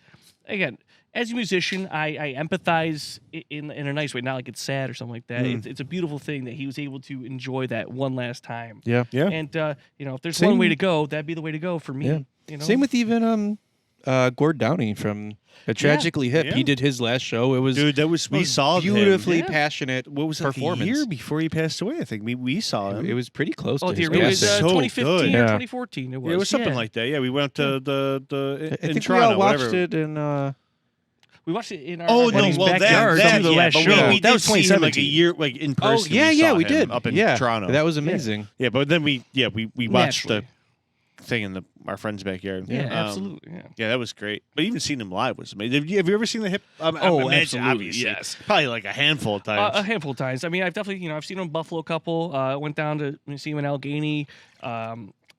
Again, as a musician, I empathize in a nice way. Not like it's sad or something like that. It's a beautiful thing that he was able to enjoy that one last time. Yeah. Yeah. And if there's Same- one way to go, that'd be the way to go for me. Yeah. You know? Same with even Gord Downey from Tragically Hip. Yeah. He did his last show. It was Dude, we saw him. beautifully Yeah. passionate. What was it, like performance? a year before he passed away? I think we saw him. It was pretty close Oh, to the his original was passing. So 2015 good. or Yeah. 2014. It was. Yeah, it was something like that. Yeah, we went to I in think Toronto. we all watched whatever. it in. We watched it in our Oh no! buddy's Well, backyard. that to the yeah, last but show. we That did was see him like a 2017. year, like in Oh person. yeah, saw we him did up in yeah. Toronto. That was amazing. Yeah, but then we watched Naturally. the thing in our friend's backyard. Yeah, absolutely. Yeah. Yeah, that was great. But even seeing him live was amazing. Have you ever seen the hip? Oh, imagine, absolutely, obviously. yes. Probably like a handful of times. A handful of times. I mean, I've definitely, I've seen him in Buffalo a couple. Went down to see him in Allegheny.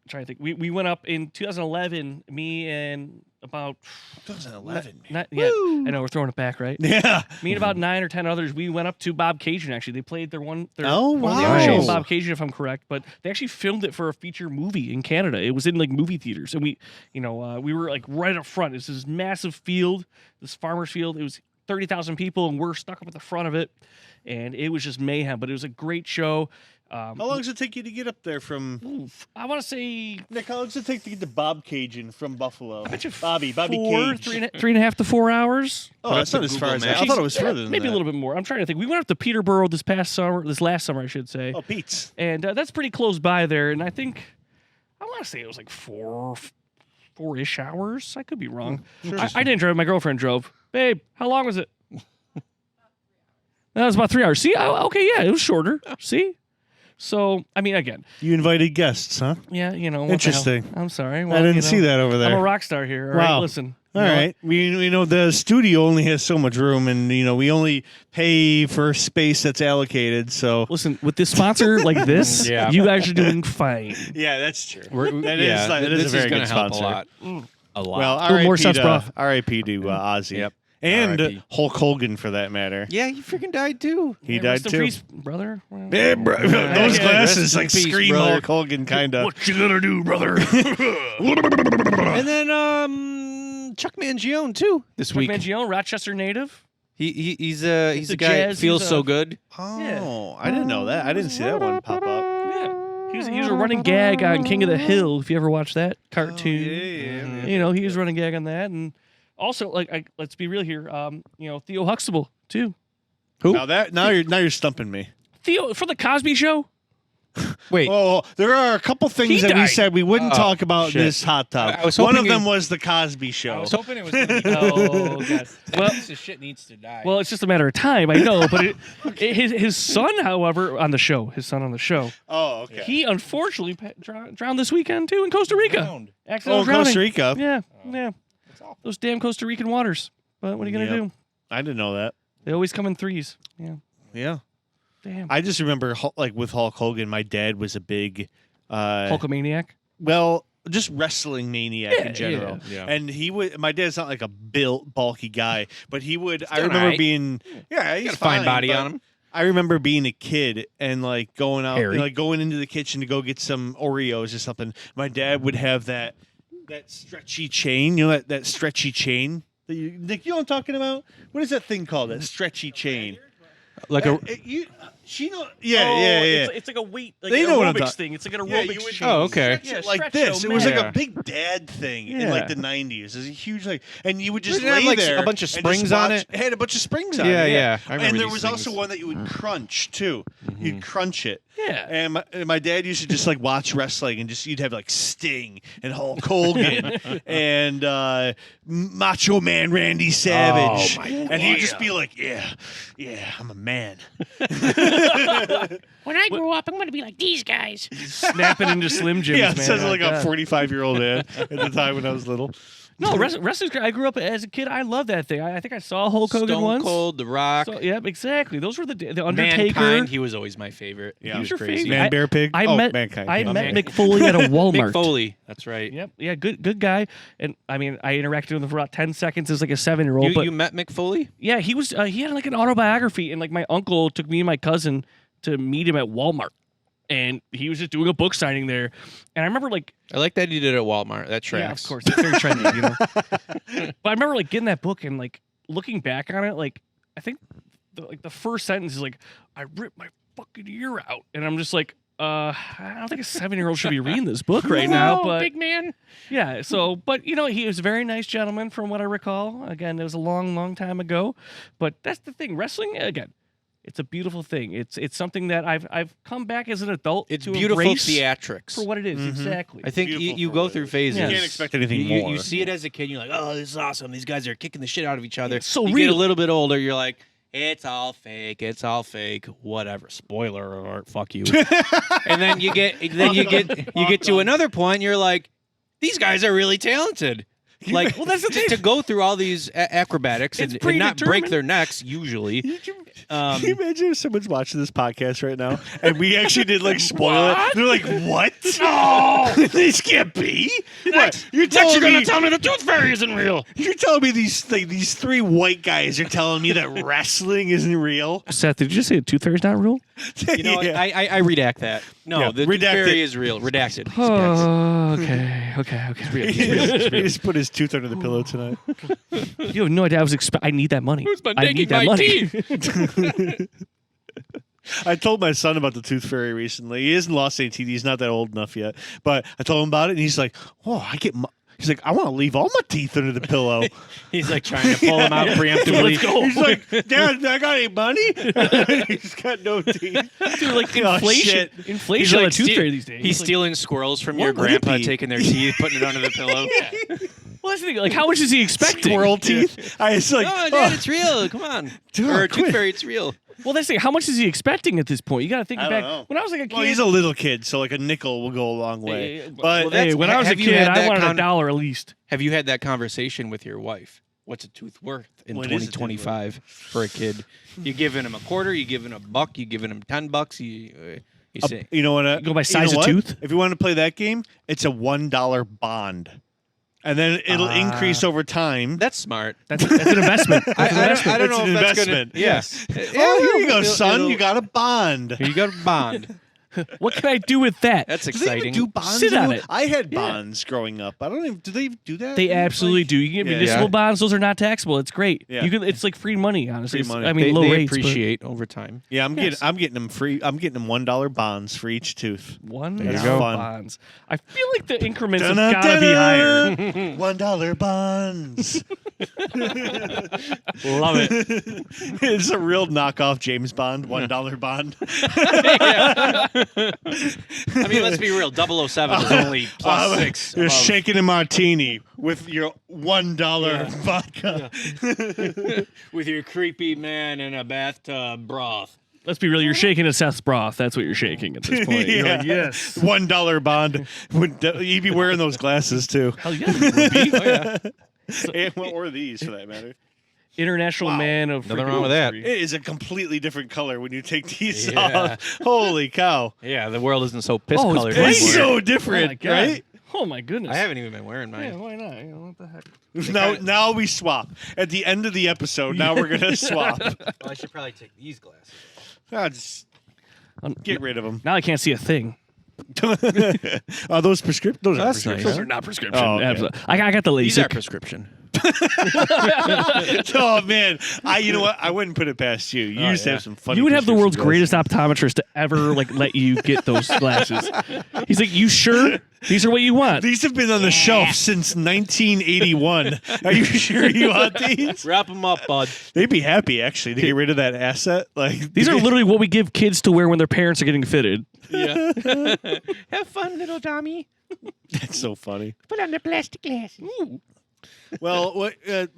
Trying to think. We went up in 2011. Me and about 2011. not yet. I know we're throwing it back, right? Yeah. Me and about 9 or 10 others. We went up to Bob Cajun. Actually, they played their one of the wow. other shows, Nice. Bob Cajun, if I'm correct. But they actually filmed it for a feature movie in Canada. It was in like movie theaters, and we were like right up front. It's this massive field, this farmer's field. It was 30,000 people, and we're stuck up at the front of it, and it was just mayhem. But it was a great show. How long does it take you to get up there from I want to say Nick? How long does it take to get to Bob Cajun from Buffalo? bet you Bobby Cage. 3.5 to 4 hours. Oh, that's not as far as that. I thought it was further than Maybe that. a little bit more. I'm trying to think. We went up to Peterborough this last summer, I should say. Oh, Pete's. And that's pretty close by there. And I want to say it was like 4-ish hours. I could be wrong. I didn't drive. My girlfriend drove. Babe, how long was it? That was about 3 hours. See? Oh, okay, yeah, it was shorter. See? So, I mean, again, You invited guests, huh? yeah, what the hell? Interesting. I'm sorry. I Well, didn't see that over there. I'm a rock star here. All right, Wow. listen. All right. We know the studio only has so much room, and we only pay for space that's allocated. So Listen, with this sponsor like this, Yeah. you guys are doing fine. yeah, that's true. That is a very gonna good help sponsor. a lot. A lot. Well, little more R.I.P. Seth's to broth. R.I.P. to Ozzy. Yep. And R.I.P. Hulk Hogan, for that matter. yeah, he freaking died too. He Yeah, died rest in too. peace, brother. Well, Yeah, bro. Those Yeah, glasses rest in like peace, scream brother. Hulk Hogan, kind of. What you gonna do, brother? And then Chuck Mangione too this Chuck week. Mangione, Rochester native. He's a the guy that jazz, feels he's so a- good. Oh, I didn't know that. I didn't see that one pop up. Yeah, he was a running gag on King of the Hill. If you ever watched that cartoon, Yeah. he was running gag on that, and also let's be real here. Theo Huxtable too. Now you're stumping me. Theo for the Cosby Show. Wait, Oh, there are a couple things He that we died. said we wouldn't Oh, talk about shit. this hot tub. I was One hoping of them you- was the Cosby Show. I was hoping it was going to be. Oh god. Well, Piece of shit needs to die. well, it's just a matter of time. I know, but his son, however, on the show, Oh, okay. he unfortunately drowned this weekend too in Costa Rica. Drowned. Accidental drowning. Costa Rica. Yeah, yeah. Those damn Costa Rican waters. But what are you gonna Yep. do? I didn't know that. They always come in threes. Yeah. Yeah. Damn. I just remember, like with Hulk Hogan, my dad was a big, Hulkamaniac. well, just wrestling maniac Yeah, in general. yeah. And he would. My dad's not like a built, bulky guy, but he would. I Still remember alright. being. Yeah, he's got a fine fine, body but on him. I remember being a kid and like going out, Hairy. like going into the kitchen to go get some Oreos or something. My dad would have that stretchy chain. You know that stretchy chain. Nick, you know what I'm talking about? What is that thing called? That stretchy chain. Like a Yeah. It's like a weight, like They an know what I'm aerobics talking- thing. It's like an Yeah, you aerobics would- chain. Oh, okay. Yeah, like stretch this. show, It was like man. a big dad thing in like the Yeah. 90s. It was a huge and you would just Didn't it lay have, like, there. a bunch of and just springs on watch- it? It had a bunch of springs on Yeah, it. yeah. I remember And there these was also things. one that you would crunch too. You'd crunch it. Yeah. And my dad used to just like watch wrestling and just you'd have like Sting and Hulk Hogan and Macho Man Randy Savage. Oh, my and he'd just be like, yeah, I'm a man. When I grow up, I'm going to be like these guys. Snapping into Slim Jims, Yeah, man. it says like a God. 45-year-old man at the time when I was little. No, wrestling's great. I grew up as a kid. I loved that thing. I think I saw Hulk Hogan Stone once. Cold, The Rock, So, yep, exactly. Those were the Undertaker. Mankind. He was always my favorite. Yeah. He Who's was your crazy. favorite? Man, Bear, Pig. I Oh, met Mankind. I Yeah. met Mankind. Mick Foley at a Walmart. Mick Foley. That's right. Yep. Yeah. Good guy. And I mean, I interacted with him for about 10 seconds as like a 7-year-old. But You met Mick Foley? yeah, he was. He had like an autobiography, and like my uncle took me and my cousin to meet him at Walmart, and he was just doing a book signing there. And I remember like, I like that he did it at Walmart. That yeah, tracks. of course, it's very trendy, you know. But I remember like getting that book and like looking back on it, like I think the first sentence is like, I ripped my fucking ear out, and I'm just like, I don't think a 7-year-old should be reading this book right now, Whoa, but big man. yeah. So, but you know, he was a very nice gentleman, from what I recall. Again, it was a long, long time ago, but that's the thing. Wrestling, again, it's a beautiful thing. It's something that I've come back as an adult It's to beautiful embrace theatrics. for what it is. Mhm. Exactly. I think Beautiful you for go what it through is. phases. You can't expect anything You more. see it as a kid, you're like, oh, this is awesome. These guys are kicking the shit out of each other. It's so you real. get a little bit older, you're like, it's all fake. It's all fake. Whatever. Spoiler alert. Fuck you. And then you get to another point. And you're like, these guys are really talented. Like, Well, that's the thing. to go through all these acrobatics It's and not break predetermined. their necks. Usually, Can you imagine if someone's watching this podcast right now and we actually did like spoil it? They're like, "What? No, this can't be." What? You're telling me? tell me the tooth fairy isn't real? You're telling me these three white guys are telling me that wrestling isn't real? Seth, did you just say the tooth fairy's not real? you know, Yeah. I redact that. No, Yeah, the redact theory it. is real. Redacted. Oh, okay. He just put his tooth under the pillow tonight. You have no idea. I need that money. Who's been I taking need that my money. teeth? I told my son about the tooth fairy recently. He hasn't lost any teeth. He's not that old enough yet. But I told him about it, and he's like, "Oh, He's like, I want to leave all my teeth under the pillow." He's like trying to pull him out preemptively. Let's go. He's like, "Dad, I got any money?" He's got no teeth. Dude, like Oh, inflation. shit. Inflation on a tooth fairy these days. He's Like, stealing squirrels from your What would it grandpa, be? taking their teeth, putting it under the pillow. well, that's the thing. Like, how much is he expecting? Squirrel teeth. I was like, Oh, Dad, it's real. Come on. Dude, or quit. Tooth Fairy, it's real. Well, that's the thing. How much is he expecting at this point? You got to think I back. don't know. When I was like a kid, well, he's a little kid, so like a nickel will go a long way. Hey, But well, hey, when I was a have you kid, had I that wanted $1 at least. Have you had that conversation with your wife? What's a tooth worth in What is a tooth 2025 for a kid? You giving him a quarter? You giving him a buck? You giving him $10? You say you know what? You go by size of what? tooth? If you want to play that game, it's a $1 bond, and then it'll increase over time. that's smart. That's an investment. I don't know It's if an that's gonna. investment. Yes. Oh, here you go, son. You got a bond. Here you got a bond. What can I do with that? That's Do they even exciting. do bonds? Sit on anymore? it. I had Yeah. bonds growing up. I don't even. Do they do that? They absolutely Like- do. You can get Yeah. municipal Yeah. bonds; those are not taxable. It's great. Yeah. You can. It's like free money, honestly. Free It's- money. I mean, they, low they rates. but appreciate over time. Yeah, I'm Yes. getting them free. I'm getting them $1 bonds for each tooth. $1 There you go. bonds. I feel like the increments have gotta be higher. $1 bonds. Love it. It's a real knockoff James Bond $1 bond. I mean, let's be real. 007 is only plus 6. You're above. shaking a martini with your $1 vodka. with your creepy man in a bathtub broth. Let's be real. You're shaking a Seth's broth. That's what you're shaking at this point. You're like, yes. $1 bond. You'd be wearing those glasses too. Hell yeah. you would be. Oh, yeah. Or these for that matter. International Wow. man of Nothing freaking wrong with that. history. It is a completely different color when you take these Yeah. off. Holy cow. Yeah, the world isn't so piss Oh, it's colored bright. It's anymore. so Oh my different, God. right? Oh my goodness. I haven't even been wearing mine. Yeah, why not? You know, what the heck? Now we swap. At the end of the episode, now we're going to swap. Well, I should probably take these glasses. Just get rid of them. Now I can't see a thing. Are those prescription? Those are That's prescription. nice. Those are not prescription. Oh, okay. Absolutely. I got the These are LASIK. prescription. Oh man, you know what? I wouldn't put it past you. You used to have some funny. You would have the world's prescription greatest optometrist to ever let you get those glasses. He's like, "You sure? These are what you want?" These have been on the shelf since 1981. Are you sure you want these? Wrap them up, bud. They'd be happy actually to get rid of that asset. Like These are literally what we give kids to wear when their parents are getting fitted. Yeah. Have fun, little Tommy. That's so funny. Put on the plastic glasses. Well, what,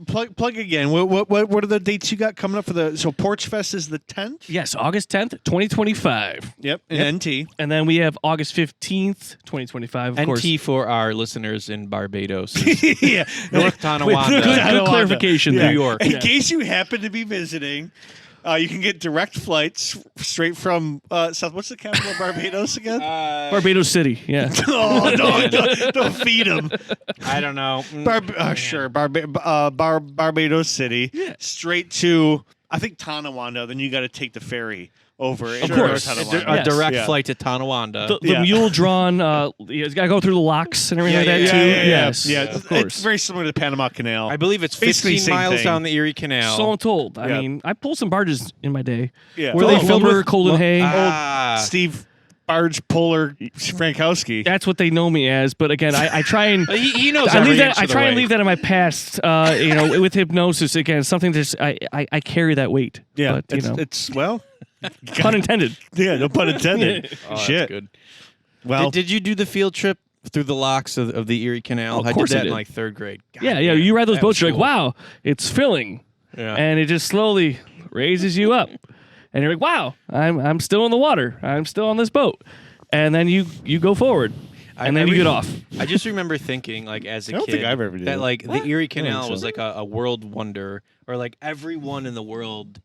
plug again. What are the dates you got coming up for the? So Porch Fest is the 10th. Yes, August 10th, 2025. Yep, in NT. And then we have August 15th, 2025, of course. NT for our listeners in Barbados. Yeah, North Tonawanda. Good clarification. Yeah. New York. In Yeah. case you happen to be visiting, you can get direct flights straight from South. What's the capital of Barbados again? Barbados City, yeah. Oh, don't feed them. I don't know. Sure, Barbados City, straight to I think Tonawanda. Then you got to take the ferry over. Of course. A Yes. direct Yeah. flight to Tonawanda. The Yeah. mule drawn, you got to go through the locks and everything like that, too. Yes, yeah. of It's course. very similar to the Panama Canal. I believe it's Basically 15 same miles thing. down the Erie Canal. So I'm told. I Yeah. mean, I pulled some barges in my day. Yeah. Were Oh, they filled with cold and hay? Ah. Steve barge puller Frankowski. That's what they know me as. But again, I try and He knows I every leave that. inch I of the try and way. leave that in my past. With hypnosis again, something that's I carry that weight. Yeah, but, it's well, pun intended. yeah, no pun intended. Oh, that's Shit. good. Well, Did you do the field trip through the locks of the Erie Canal? Of course I I did that did. in like 3rd grade. God Yeah. damn, You ride those that boats. was You're like, cool. wow, it's filling, Yeah. and it just slowly raises you up, and you're like, wow, I'm still in the water. I'm still on this boat, and then you go forward, and then you get off. I just remember thinking, like, as a I don't kid, think I've ever did that it. like the Erie Canal so. was like a world wonder, or like everyone in the world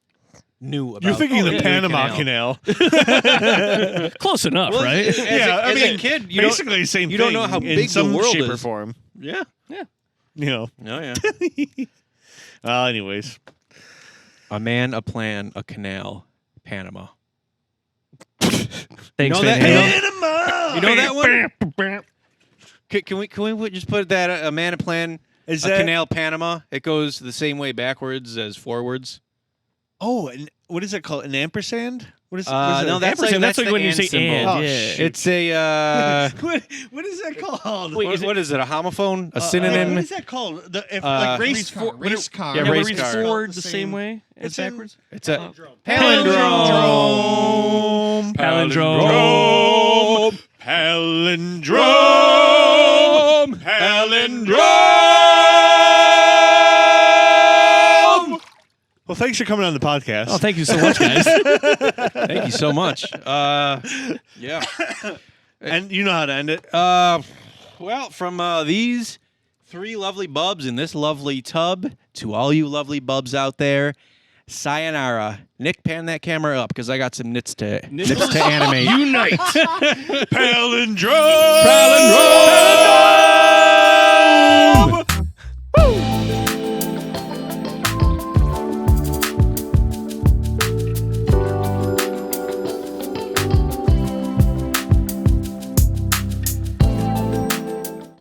knew about. you're thinking the the Erie Panama Canal. Close enough, Well, right? as a kid, you basically the same you thing. don't know how in big the some world shape or is. form. Yeah. You know. Oh yeah. Anyways, A man, a plan, a canal, Panama. Thanks, know that- Van Halen. Panama. You know that one? Can we just put that a man, a plan, Is a that canal, Panama? It goes the same way backwards as forwards. Oh, and what is it called? An ampersand? What is? No, that's like Ampersand, that's like the when you and say symbol. and. Oh, Yeah. shit. It's a what is that called? Wait, what is it? A homophone? A synonym? What is that called? Like race race car. Race car. yeah, Yeah, race where it's car. forward the same way as It's in- backwards. It's a Palindrome. Palindrome. Palindrome. Palindrome. Well, thanks for coming on the podcast. Oh, thank you so much, guys. Thank you so much. Yeah. And you know how to end it. Well, from these 3 lovely bubs in this lovely tub to all you lovely bubs out there, sayonara. Nick, pan that camera up because I got some nits to animate. Unite. Palindrome. Palindrome.